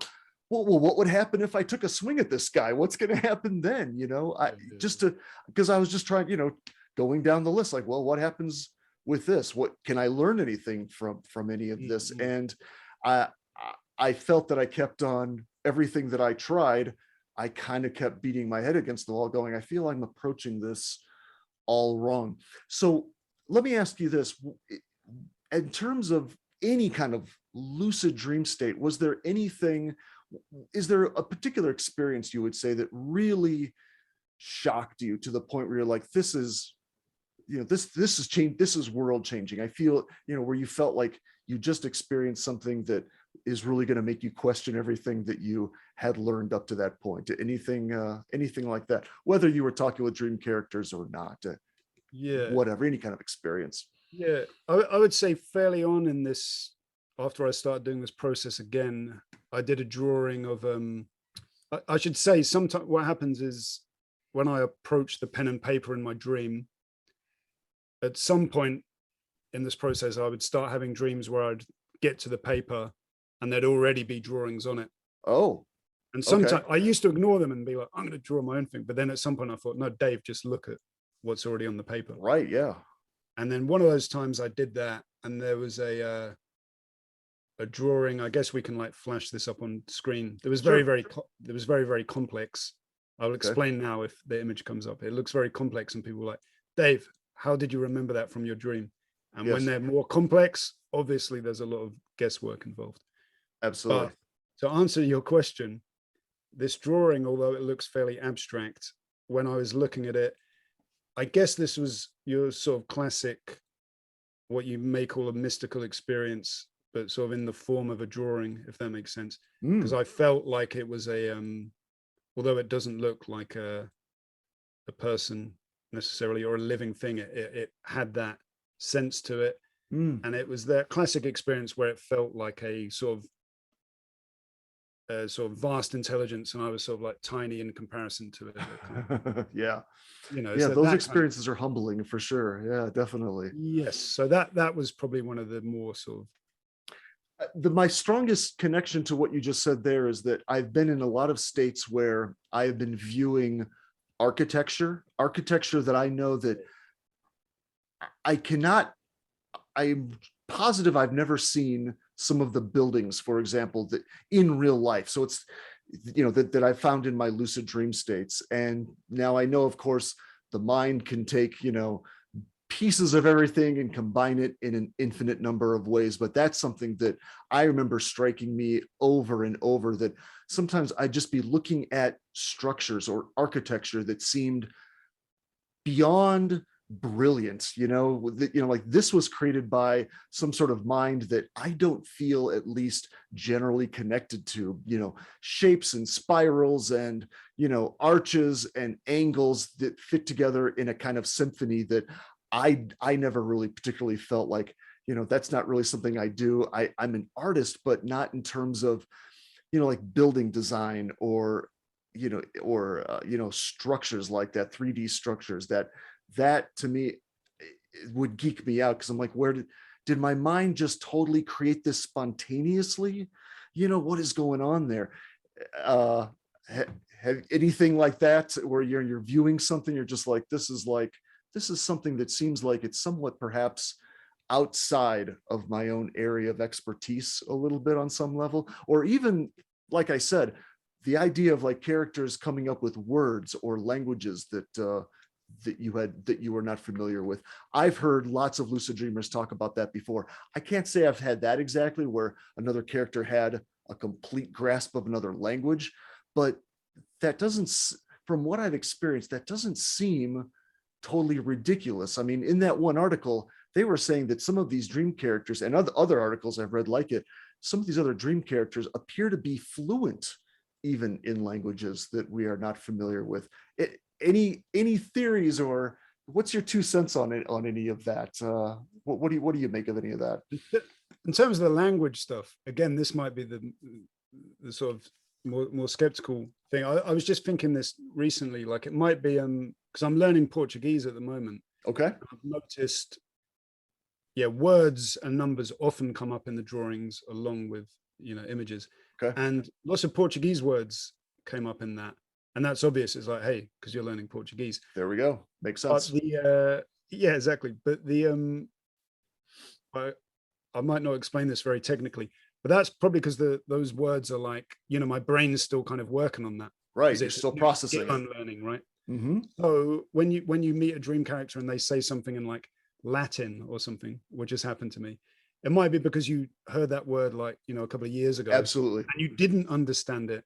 S1: well, what would happen if I took a swing at this guy? What's going to happen then? I
S2: yeah,
S1: just to, because I was just trying, going down the list, like, well, what happens with this? What can I learn anything from any of this?
S2: mm-hmm.
S1: And I I felt that I kept on everything that I tried. I kind of kept beating my head against the wall, going, I feel I'm approaching this all wrong. So let me ask you this. In terms of any kind of lucid dream state, was there anything, is there a particular experience you would say that really shocked you to the point where you're like, this is, this is change, this is world changing? I feel, where you felt like you just experienced something that is really going to make you question everything that you had learned up to that point. Anything like that, whether you were talking with dream characters or not,
S2: Yeah,
S1: whatever, any kind of experience.
S2: yeah. I would say fairly on in this, after I started doing this process again, I did a drawing of I should say, sometimes what happens is when I approach the pen and paper in my dream, at some point in this process, I would start having dreams where I'd get to the paper and there'd already be drawings on it.
S1: Oh,
S2: And
S1: okay.
S2: sometimes I used to ignore them and be like, I'm going to draw my own thing. But then at some point I thought, no, Dave, just look at what's already on the paper.
S1: Right. Yeah.
S2: And then one of those times I did that, and there was a drawing. I guess we can like flash this up on screen. It was
S1: Sure.
S2: very complex. I will
S1: Okay.
S2: explain now if the image comes up. It looks very complex, and people were like, Dave, how did you remember that from your dream? And when
S1: Yes,
S2: they're more complex, obviously there's a lot of guesswork involved.
S1: absolutely.
S2: But to answer your question, this drawing, although it looks fairly abstract, when I was looking at it, I guess this was your sort of classic, what you may call a mystical experience, but sort of in the form of a drawing, if that makes sense. Because
S1: Mm,
S2: I felt like it was although it doesn't look like a person necessarily, or a living thing. It had that sense to it.
S1: Mm.
S2: And it was that classic experience where it felt like a sort of vast intelligence, and I was sort of like tiny in comparison to it. Kind of,
S1: Yeah.
S2: it's
S1: Yeah, those
S2: that kind of,
S1: experiences are humbling for sure. Yeah, definitely.
S2: yes. So that was probably one of the more sort of,
S1: My strongest connection to what you just said there is that I've been in a lot of states where I have been viewing architecture that I know that I cannot, I'm positive I've never seen some of the buildings, for example, that in real life. So it's, that I found in my lucid dream states. And now I know, of course, the mind can take, pieces of everything and combine it in an infinite number of ways. But that's something that I remember striking me over and over, that sometimes I'd just be looking at structures or architecture that seemed beyond brilliant, like this was created by some sort of mind that I don't feel at least generally connected to, shapes and spirals and, arches and angles that fit together in a kind of symphony that I never really particularly felt like, that's not really something I do. I'm an artist, but not in terms of, like building design or, structures like that, 3D structures. That to me would geek me out, because I'm like, where did my mind just totally create this spontaneously? What is going on there? Uh, have anything like that where you're viewing something, you're just like, this is something that seems like it's somewhat perhaps outside of my own area of expertise a little bit on some level, or even, like I said, the idea of like characters coming up with words or languages that you were not familiar with. I've heard lots of lucid dreamers talk about that before. I can't say I've had that exactly, where another character had a complete grasp of another language, but that doesn't, from what I've experienced, that doesn't seem totally ridiculous. I mean, in that one article, they were saying that some of these dream characters, and other articles I've read like it, some of these other dream characters appear to be fluent even in languages that we are not familiar with. Any theories, or what's your 2 cents on it, on any of that? What do you make of any of that?
S2: in terms of the language stuff, again, this might be the sort of more skeptical thing. I was just thinking this recently, like it might be because I'm learning Portuguese at the moment.
S1: Okay.
S2: I've noticed, yeah, words and numbers often come up in the drawings along with images.
S1: Okay.
S2: And lots of Portuguese words came up in that. And that's obvious. It's like, hey, because you're learning Portuguese.
S1: There we go. Makes
S2: But
S1: sense.
S2: yeah, exactly. But I might not explain this very technically, but that's probably because those words are like, my brain is still kind of working on that.
S1: Right. You're still processing it.
S2: Unlearning, right?
S1: Mm-hmm.
S2: So when you meet a dream character and they say something in like Latin or something, which has happened to me, it might be because you heard that word like, a couple of years ago.
S1: Absolutely.
S2: And you didn't understand it.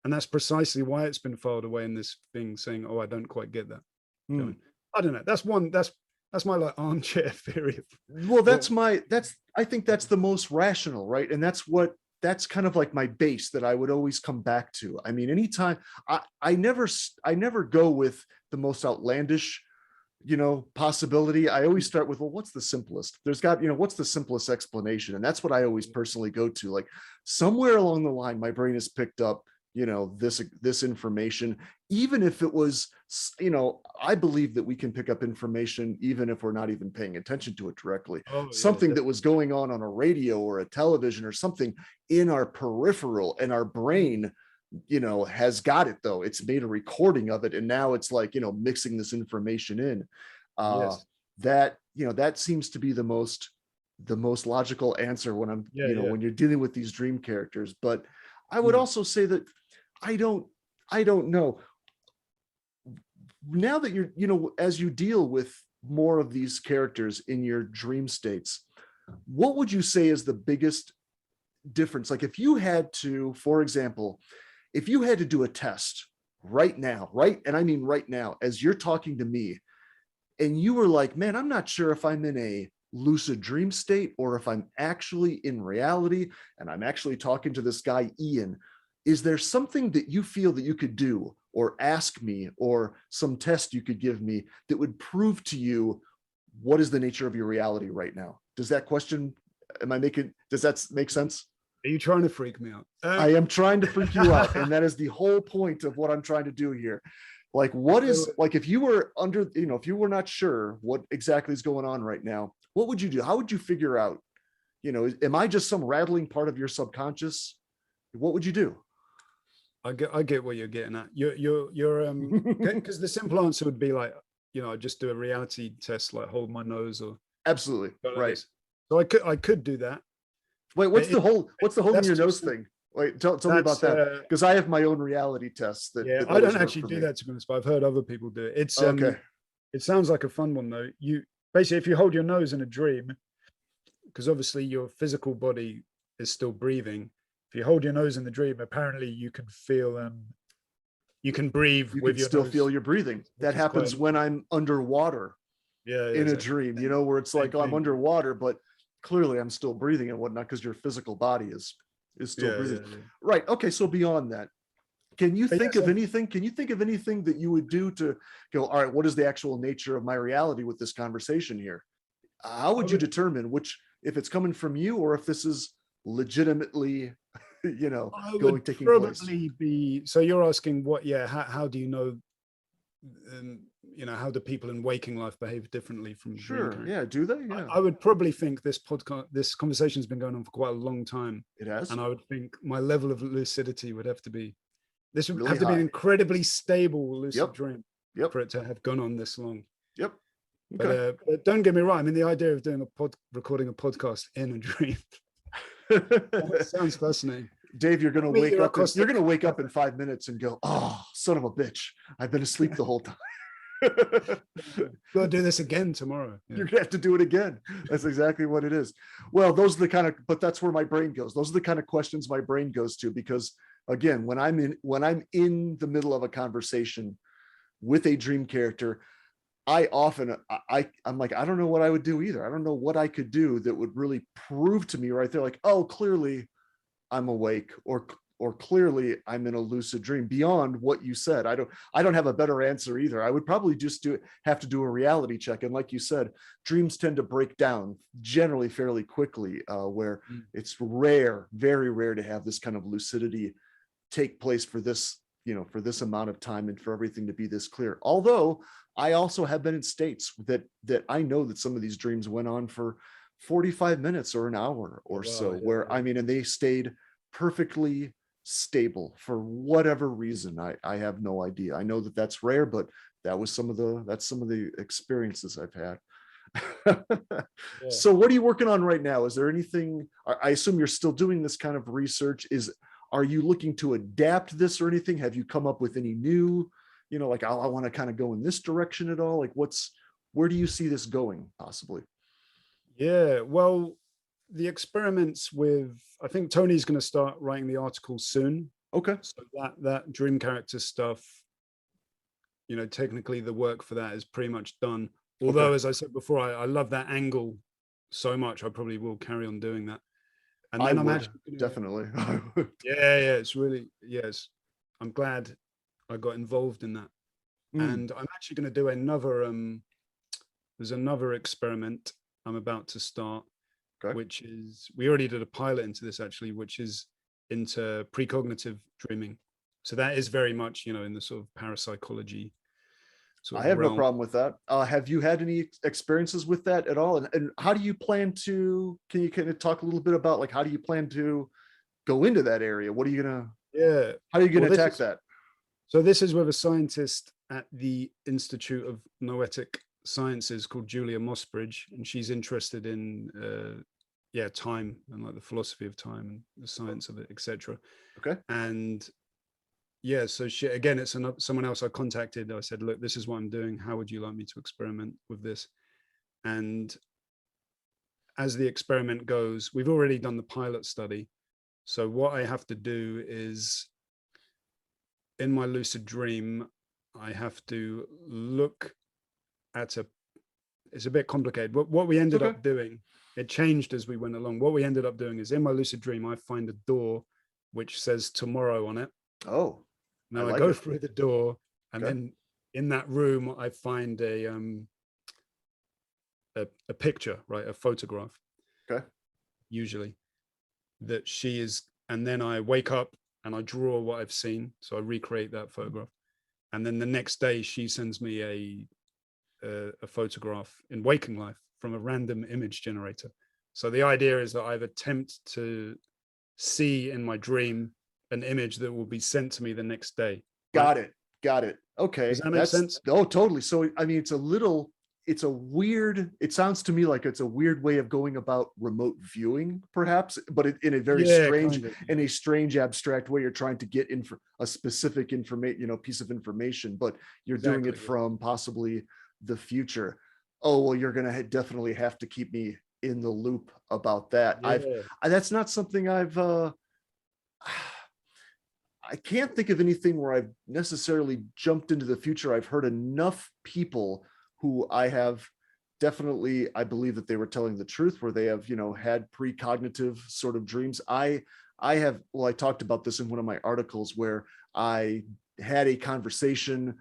S2: And that's precisely why it's been filed away in this thing saying, oh, I don't quite get that.
S1: Hmm.
S2: I don't know. That's my like armchair theory.
S1: Well, I think that's the most rational, right? And that's kind of like my base that I would always come back to. I mean, anytime I never go with the most outlandish, possibility. I always start with, well, what's the simplest? What's the simplest explanation? And that's what I always personally go to. Like somewhere along the line, my brain has picked up, this information, even if it was, I believe that we can pick up information even if we're not even paying attention to it directly. Something that was going on a radio or a television or something in our peripheral, and our brain, has got it, though. It's made a recording of it, and now it's like, mixing this information in.
S2: Yes.
S1: That seems to be the most logical answer when I'm, when you're dealing with these dream characters. But I would also say that I don't know. Now that you're, as you deal with more of these characters in your dream states, what would you say is the biggest difference? Like if you had to, for example, if you had to do a test right now, and I mean right now, as you're talking to me, and you were like, man, I'm not sure if I'm in a lucid dream state or if I'm actually in reality and I'm actually talking to this guy, Ian, is there something that you feel that you could do or ask me, or some test you could give me that would prove to you what is the nature of your reality right now? Does that question, does that make sense?
S2: Are you trying to freak me out?
S1: I am trying to freak you out. And that is the whole point of what I'm trying to do here. Like, what is, like, if you were under, if you were not sure what exactly is going on right now, what would you do? How would you figure out, am I just some rattling part of your subconscious? What would you do?
S2: I get what you're getting at. You're because the simple answer would be like, I just do a reality test, like hold my nose or
S1: Absolutely. Right.
S2: So I could do that.
S1: Wait, what's the holding your nose
S2: simple.
S1: thing? Wait, tell me about that, because I have my own reality tests that,
S2: yeah,
S1: that
S2: I don't
S1: always work
S2: actually
S1: for
S2: do
S1: me.
S2: that, to be honest, but I've heard other people do it. It's
S1: Okay.
S2: it sounds like a fun one though. You basically, if you hold your nose in a dream, because obviously your physical body is still breathing. If you hold your nose in the dream, apparently you can feel you can breathe
S1: You
S2: with
S1: can
S2: your
S1: still
S2: nose,
S1: feel your breathing. That
S2: which is quite
S1: happens when I'm underwater
S2: yeah,
S1: in a
S2: exactly.
S1: dream, where it's
S2: Same
S1: like, oh, I'm
S2: thing.
S1: underwater, but clearly I'm still breathing and whatnot, because your physical body is still
S2: Yeah,
S1: breathing.
S2: yeah, yeah.
S1: Right. Okay. So beyond that, can you
S2: But
S1: think
S2: yeah,
S1: of
S2: so
S1: anything? Can you think of anything that you would do to go, all right, what is the actual nature of my reality with this conversation here? How
S2: I
S1: would you
S2: would
S1: determine which, if it's coming from you or if this is legitimately,
S2: I
S1: going,
S2: would
S1: taking place?
S2: probably be, so you're asking what, yeah, how do you know, how do people in waking life behave differently from dream
S1: Sure.
S2: characters?
S1: Yeah. Do they? Yeah.
S2: I would probably think this conversation's been going on for quite a long time.
S1: It has.
S2: And I would think my level of lucidity would have to be, this would
S1: Really
S2: have to be an
S1: high.
S2: incredibly stable lucid
S1: Yep.
S2: dream
S1: Yep.
S2: for it to have gone on this long.
S1: Yep.
S2: But,
S1: Okay.
S2: but don't get me wrong. I mean, the idea of doing recording a podcast in a dream sounds fascinating.
S1: Dave,
S2: You're
S1: you're
S2: acoustic.
S1: gonna wake up in 5 minutes and go, oh, son of a bitch. I've been asleep the whole time.
S2: Got to do this again tomorrow. Yeah.
S1: You're gonna have to do it again. That's exactly what it is. Well, but that's where my brain goes. Those are the kind of questions my brain goes to, because again, when I'm in the middle of a conversation with a dream character, I often I'm like, I don't know what I would do either. I don't know what I could do that would really prove to me right there, like, oh, clearly I'm awake, or clearly I'm in a lucid dream. Beyond what you said, I don't have a better answer either. I would probably just have to do a reality check. And like you said, dreams tend to break down generally fairly quickly, where it's rare, very rare, to have this kind of lucidity take place for this, for this amount of time and for everything to be this clear. Although I also have been in states that I know that some of these dreams went on for 45 minutes or an hour or so,
S2: Wow, yeah,
S1: where,
S2: yeah.
S1: I mean, and they stayed perfectly stable for whatever reason. I have no idea. I know that that's rare, but that's some of the experiences I've had.
S2: Yeah.
S1: So what are you working on right now? Is there anything, I assume you're still doing this kind of research. Are you looking to adapt this or anything? Have you come up with any new, like, I want to kind of go in this direction at all? Like, where do you see this going possibly?
S2: Yeah. Well, the experiments with, I think Tony's going to start writing the article soon.
S1: Okay.
S2: So that dream character stuff, technically the work for that is pretty much done. Although,
S1: Okay.
S2: as I said before, I love that angle so much, I probably will carry on doing that. And
S1: I
S2: then I'm
S1: would
S2: actually gonna,
S1: definitely. I would.
S2: yeah, it's really, yes. I'm glad I got involved in that.
S1: Mm,
S2: And I'm actually going to do there's another experiment I'm about to start,
S1: okay.
S2: which is, we already did a pilot into this actually, which is into precognitive dreaming. So that is very much, in the sort of parapsychology sort
S1: I
S2: of
S1: have no
S2: realm.
S1: problem with that. Have you had any experiences with that at all? And how do you plan to, can you kind of talk a little bit about, like, how do you plan to go into that area? What are you going to,
S2: Yeah.
S1: how are you going
S2: Well,
S1: to attack that?
S2: this is with a scientist at the Institute of Noetic Sciences called Julia Mossbridge, and she's interested in time and like the philosophy of time and the science of it, etc.
S1: Okay.
S2: And yeah, so she, again, it's someone else I contacted. I said, look, this is what I'm doing. How would you like me to experiment with this? And as the experiment goes, we've already done the pilot study. So what I have to do is, in my lucid dream, I have to look at it's a bit complicated. What we ended
S1: Okay.
S2: up doing, it changed as we went along. What we ended up doing is, in my lucid dream, I find a door which says tomorrow on it.
S1: Oh,
S2: And
S1: I
S2: then I
S1: like
S2: go
S1: it.
S2: through the door, and
S1: Okay.
S2: then in that room I find a picture, right, a photograph,
S1: Okay.
S2: usually, that she is. And then I wake up and I draw what I've seen, so I recreate that photograph. And then the next day she sends me a photograph in waking life from a random image generator. So the idea is that I've attempted to see in my dream an image that will be sent to me the next day, right?
S1: Got it. Got it.
S2: Does
S1: Okay.
S2: that make
S1: That's,
S2: sense?
S1: oh, totally. So, I mean, it's a weird, it sounds to me like it's a weird way of going about remote viewing, perhaps, but in a very
S2: Yeah,
S1: strange,
S2: kind of.
S1: in
S2: Yeah.
S1: a strange, abstract way. You're trying to get a specific information, piece of information, but you're doing it
S2: Exactly. Yeah.
S1: from possibly the future. Oh, well, you're going to definitely have to keep me in the loop about that.
S2: Yeah.
S1: That's not something I can't think of anything where I've necessarily jumped into the future. I've heard enough people who I have definitely, I believe that they were telling the truth, where they have, had precognitive sort of dreams. I have, well, I talked about this in one of my articles where I had a conversation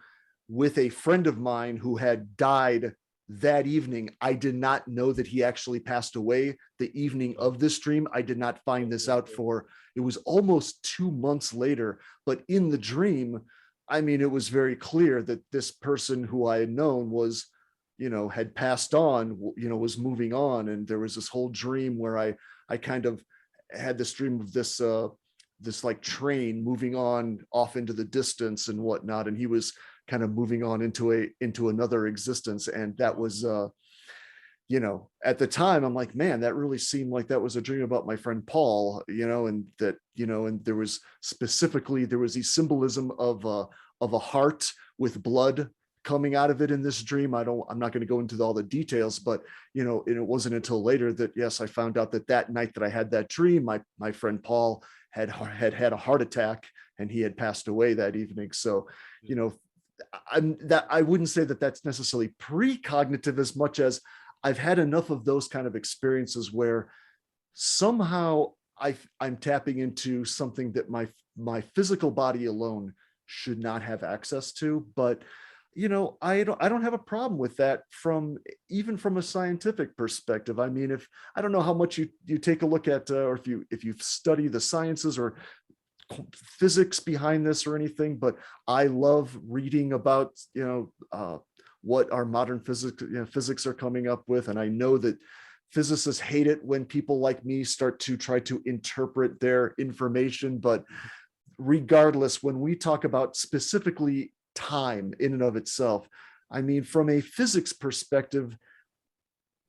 S1: with a friend of mine who had died that evening. I did not know that he actually passed away the evening
S2: Oh,
S1: of this dream. I did not find this
S2: yeah,
S1: out
S2: yeah.
S1: for, it was almost 2 months later. But in the dream, I mean, it was very clear that this person who I had known was, had passed on, was moving on. And there was this whole dream where I kind of had this dream of this like train moving on off into the distance and whatnot. And he was kind of moving on into another existence. And that was, at the time, I'm like, man, that really seemed like that was a dream about my friend Paul, and that, and there was the symbolism of a heart with blood coming out of it in this dream. I'm not going to go into all the details, but, and it wasn't until later that, yes, I found out that night that I had that dream, my friend Paul had a heart attack and he had passed away that evening. So,
S2: Yeah.
S1: you know, I wouldn't say that that's necessarily precognitive as much as I've had enough of those kind of experiences where somehow I'm tapping into something that my physical body alone should not have access to. But I don't have a problem with that even from a scientific perspective. I mean, if I don't know how much you take a look at, or if you study the sciences or physics behind this or anything, but I love reading about what our modern physics are coming up with. And I know that physicists hate it when people like me start to try to interpret their information. But regardless, when we talk about specifically time in and of itself, I mean, from a physics perspective,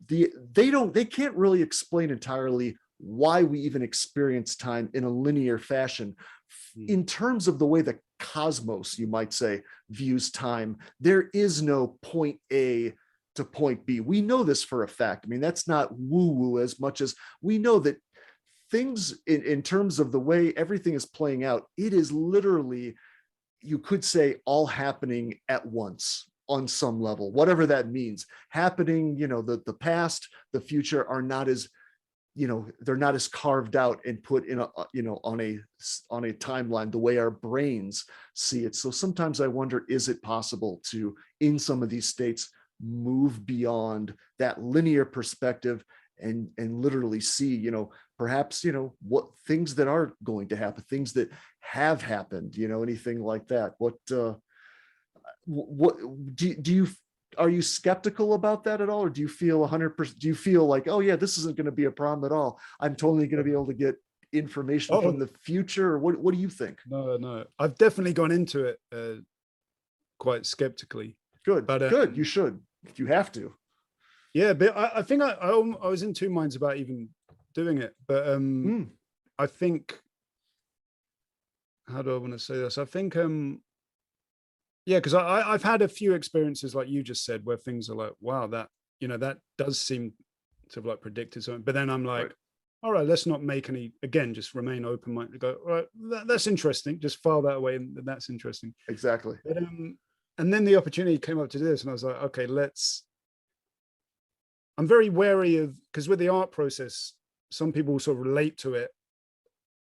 S1: they can't really explain entirely why we even experience time in a linear fashion.
S2: Mm.
S1: In terms of the way the cosmos, you might say, views time, there is no point A to point B. We know this for a fact. I mean, that's not woo-woo as much as we know that things in terms of the way everything is playing out, it is literally, you could say, all happening at once on some level, whatever that means. Happening, the past, the future are not as, they're not as carved out and put in a, on a timeline the way our brains see it. So sometimes I wonder, is it possible to, in some of these states, move beyond that linear perspective and literally see, perhaps, what things that are going to happen, things that have happened, anything like that. What do you, are you skeptical about that at all, or do you feel 100%, do you feel like, oh yeah, this isn't going to be a problem at all, I'm totally going to be able to get information from
S2: Oh,
S1: the future? Or what do you think?
S2: no, no. I've definitely gone into it quite skeptically.
S1: Good,
S2: But
S1: good, you should, you have to.
S2: yeah, but I think I was in two minds about even doing it. But
S1: Mm,
S2: I think, how do I want to say this? I think yeah, because I've had a few experiences like you just said where things are like, wow, that that does seem to have like predicted something. But then I'm
S1: right.
S2: like, all right, let's not make any, again, just remain open minded. Go, all right, that's interesting. Just file that away, and that's interesting.
S1: Exactly.
S2: But and then the opportunity came up to do this, and I was like, okay, let's. I'm very wary of, because with the art process, some people sort of relate to it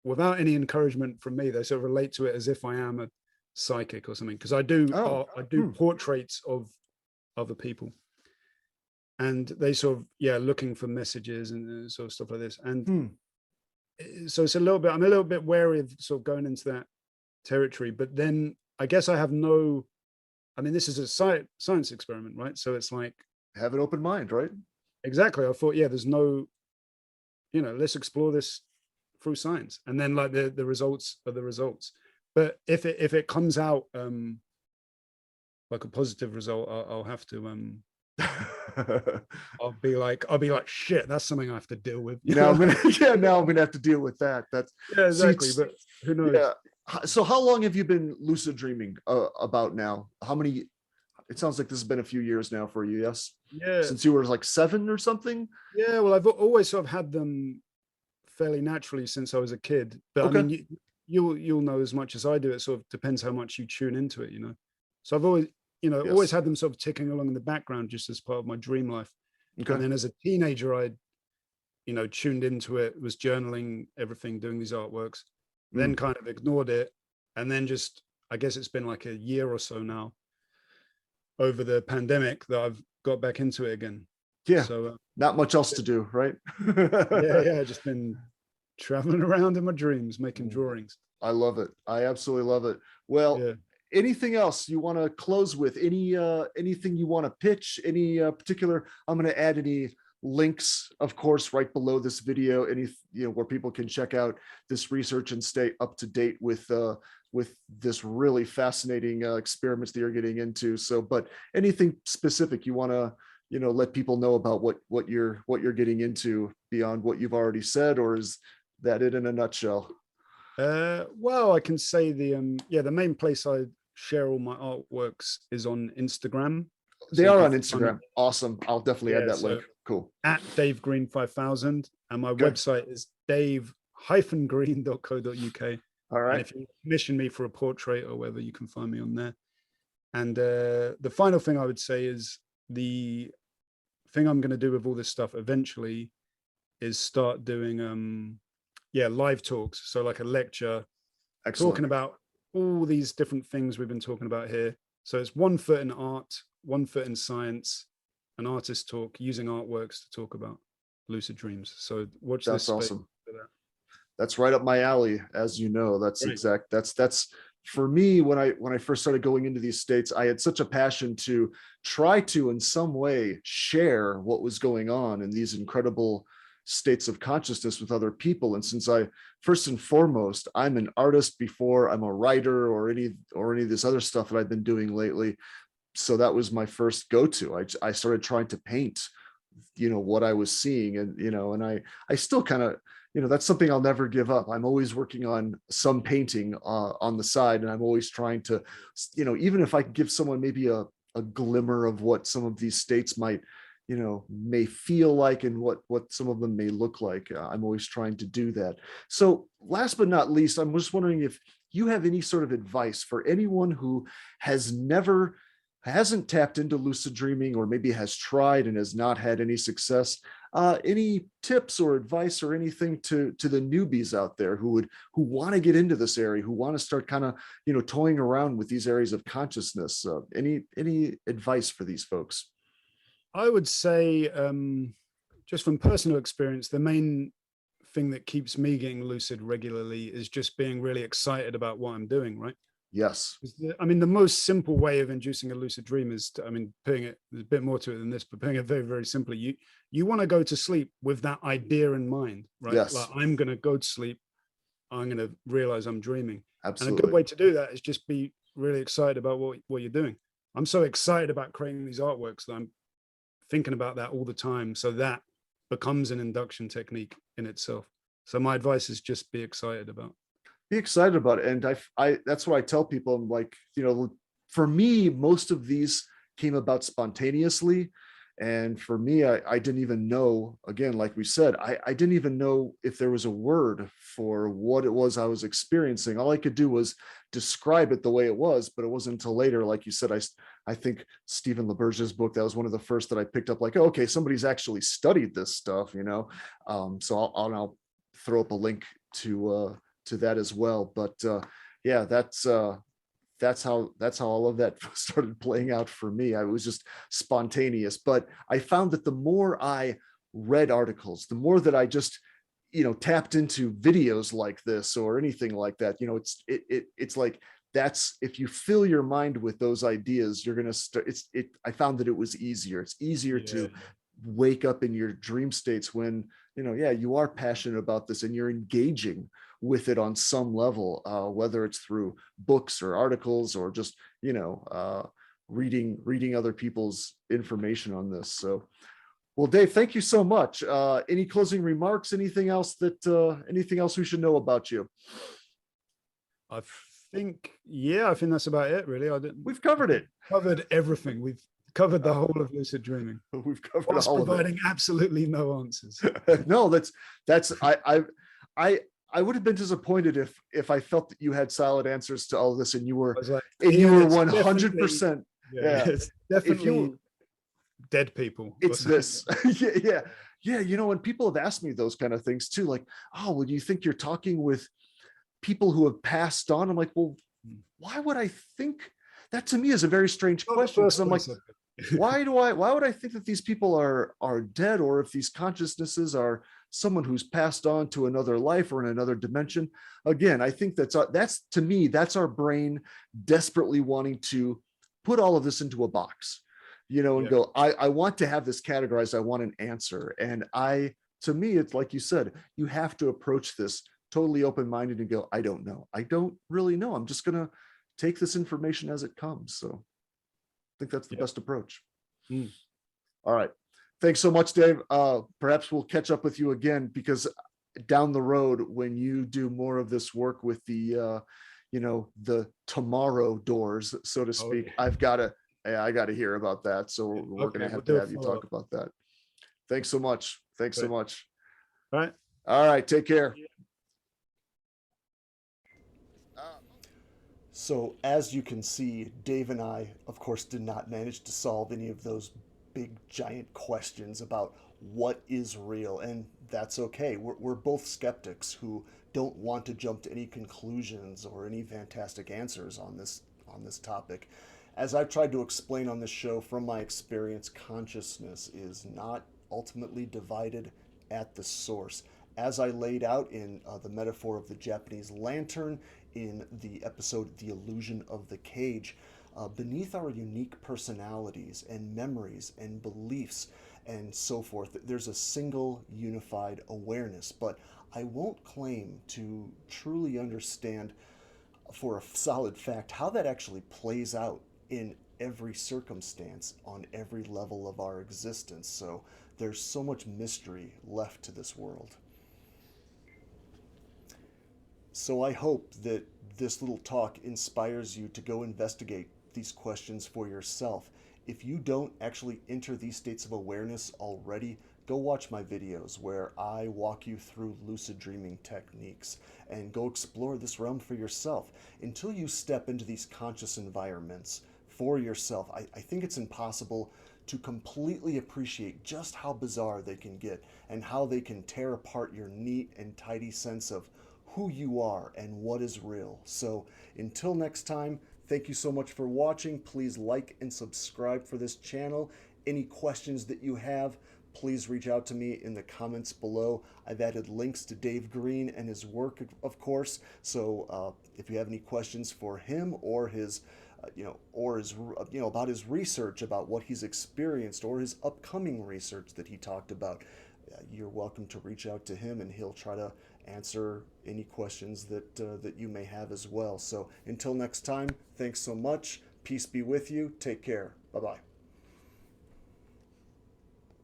S2: without any encouragement from me, they sort of relate to it as if I am a psychic or something, because
S1: Oh,
S2: I do portraits of other people, and they sort of, yeah, looking for messages and sort of stuff like this. And
S1: hmm.
S2: so it's a little bit, I'm a little bit wary of sort of going into that territory. But then I guess I have no, I mean, this is a science experiment, right? So it's like,
S1: Have an open mind, right?
S2: exactly. I thought, yeah, there's no, let's explore this through science, and then like the results are the results. But if it comes out like a positive result, I'll have to I'll be like, shit, that's something I have to deal with.
S1: Now I'm gonna yeah, now I'm gonna have to deal with that. That's
S2: Yeah,
S1: see,
S2: exactly. But who knows?
S1: yeah. So how long have you been lucid dreaming about now? How many? It sounds like this has been a few years now for you, yes?
S2: Yeah,
S1: Since you were like 7 or something?
S2: yeah. Well, I've always sort of had them fairly naturally since I was a kid. But I
S1: Okay.
S2: mean, you'll know as much as I do. It sort of depends how much you tune into it, So I've always, always
S1: Yes.
S2: had them sort of ticking along in the background just as part of my dream life. And
S1: Okay.
S2: then as a teenager, I, tuned into it, was journaling everything, doing these artworks, then
S1: Mm.
S2: kind of ignored it. And then just, I guess it's been like a year or so now over the pandemic that I've got back into it again.
S1: Yeah.
S2: So
S1: Not much else to do, right?
S2: yeah, just been traveling around in my dreams, making drawings.
S1: I love it. I absolutely love it. Well,
S2: Yeah.
S1: anything else you want to close with? Anything you want to pitch? Any particular? I'm going to add any links, of course, right below this video. Any where people can check out this research and stay up to date with this really fascinating experiments that you're getting into. So, but anything specific you want to let people know about what you're getting into beyond what you've already said, or is that it in a nutshell?
S2: Well, I can say the main place I share all my artworks is on Instagram.
S1: They
S2: So you
S1: are
S2: can
S1: on
S2: find me,
S1: Instagram. Awesome. I'll definitely add
S2: yeah,
S1: that link.
S2: so
S1: Cool.
S2: at Dave Green 5000, and my
S1: Okay.
S2: website is dave-green.co.uk.
S1: All
S2: And
S1: right.
S2: if you commission me for a portrait or whether, you can find me on there. And the final thing I would say is the thing I'm going to do with all this stuff eventually is start doing live talks. So like a lecture
S1: Excellent.
S2: talking about all these different things we've been talking about here. So it's 1 foot in art, 1 foot in science, an artist talk using artworks to talk about lucid dreams. So watch this
S1: That's
S2: space
S1: awesome.
S2: for that.
S1: That's right up my alley, as you know.
S2: Great.
S1: That's for me when I first started going into these states, I had such a passion to try to in some way share what was going on in these incredible states of consciousness with other people. And since I first and foremost, I'm an artist before I'm a writer or any of this other stuff that I've been doing lately. So that was my first go-to. I started trying to paint, what I was seeing, and I still kind of, that's something I'll never give up. I'm always working on some painting on the side, and I'm always trying to, even if I can give someone maybe a glimmer of what some of these states might, may feel like, and what some of them may look like. I'm always trying to do that. So last but not least, I'm just wondering if you have any sort of advice for anyone who hasn't tapped into lucid dreaming, or maybe has tried and has not had any success. Any tips or advice or anything to the newbies out there who want to get into this area, who want to start kind of toying around with these areas of consciousness? Any advice for these folks?
S2: I would say, just from personal experience, the main thing that keeps me getting lucid regularly is just being really excited about what I'm doing, right?
S1: Yes.
S2: I mean, the most simple way of inducing a lucid dream is I mean, putting it, there's a bit more to it than this, but putting it very, very simply, you want to go to sleep with that idea in mind, right? Like,
S1: Yes.
S2: I'm going to go to sleep, I'm going to realize I'm dreaming. And a good
S1: Absolutely.
S2: way to do that is just be really excited about what you're doing. I'm so excited about creating these artworks that I'm thinking about that all the time. So that becomes an induction technique in itself. So my advice is just be excited about.
S1: Be excited about it. And I that's what I tell people. I'm like, for me, most of these came about spontaneously. And for me, I didn't even know, again, like we said, I didn't even know if there was a word for what it was I was experiencing. All I could do was describe it the way it was, but it wasn't until later, like you said, I think Stephen LaBerge's book, that was one of the first that I picked up, like, oh, okay, somebody's actually studied this stuff, So I'll throw up a link to that as well. But yeah, that's how all of that started playing out for me. I was just spontaneous, but I found that the more I read articles, the more that I just tapped into videos like this or anything like that, it's like, that's, if you fill your mind with those ideas, you're going to start. I found that it was easier. It's easier
S2: Yeah,
S1: to wake up in your dream states when, yeah, you are passionate about this and you're engaging with it on some level, whether it's through books or articles or just, reading other people's information on this. So, well, Dave, thank you so much. Any closing remarks? Anything else we should know about you?
S2: I I think that's about it, really.
S1: We've covered it.
S2: Covered everything. We've covered the whole of lucid dreaming.
S1: We've covered
S2: Whilst
S1: all of it.
S2: providing absolutely no answers.
S1: No, I would have been disappointed if I felt that you had solid answers to all of this and you were
S2: like,
S1: 100%. Yeah,
S2: it's definitely dead people.
S1: It's this. Yeah. When people have asked me those kind of things too, like, oh, well, do you think you're talking with people who have passed on? I'm like, well, why would I think that? To me is a very strange question, because I'm like, why would I think that these people are dead, or if these consciousnesses are someone who's passed on to another life or in another dimension? Again, I think that's to me, that's our brain desperately wanting to put all of this into a box, and go, I want to have this categorized. I want an answer. And to me, it's like you said, you have to approach this totally open-minded and go, I don't know. I don't really know. I'm just going to take this information as it comes. So I think that's the best approach. All right. Thanks so much, Dave. Perhaps we'll catch up with you again, because down the road, when you do more of this work with the tomorrow doors, so to speak, I got to hear about that. So we're going to have you talk about that. Thanks so much. So much.
S2: All
S1: right. Take care. So as you can see, Dave and I, of course, did not manage to solve any of those big, giant questions about what is real. And that's okay. We're both skeptics who don't want to jump to any conclusions or any fantastic answers on this topic. As I've tried to explain on this show, from my experience, consciousness is not ultimately divided at the source. As I laid out in the metaphor of the Japanese lantern in the episode The Illusion of the Cage, beneath our unique personalities and memories and beliefs and so forth, there's a single unified awareness. But I won't claim to truly understand for a solid fact how that actually plays out in every circumstance on every level of our existence. So there's so much mystery left to this world. So I hope that this little talk inspires you to go investigate these questions for yourself. If you don't actually enter these states of awareness already, go watch my videos where I walk you through lucid dreaming techniques, and go explore this realm for yourself. Until you step into these conscious environments for yourself, I think it's impossible to completely appreciate just how bizarre they can get and how they can tear apart your neat and tidy sense of who you are and what is real. So until next time, thank you so much for watching. Please like and subscribe for this channel. Any questions that you have, please reach out to me in the comments below. I've added links to Dave Green and his work, of course. So if you have any questions for him or his about his research, about what he's experienced, or his upcoming research that he talked about, you're welcome to reach out to him, and he'll try to answer any questions that you may have as well. So until next time, thanks so much. Peace be with you. Take care. Bye-bye.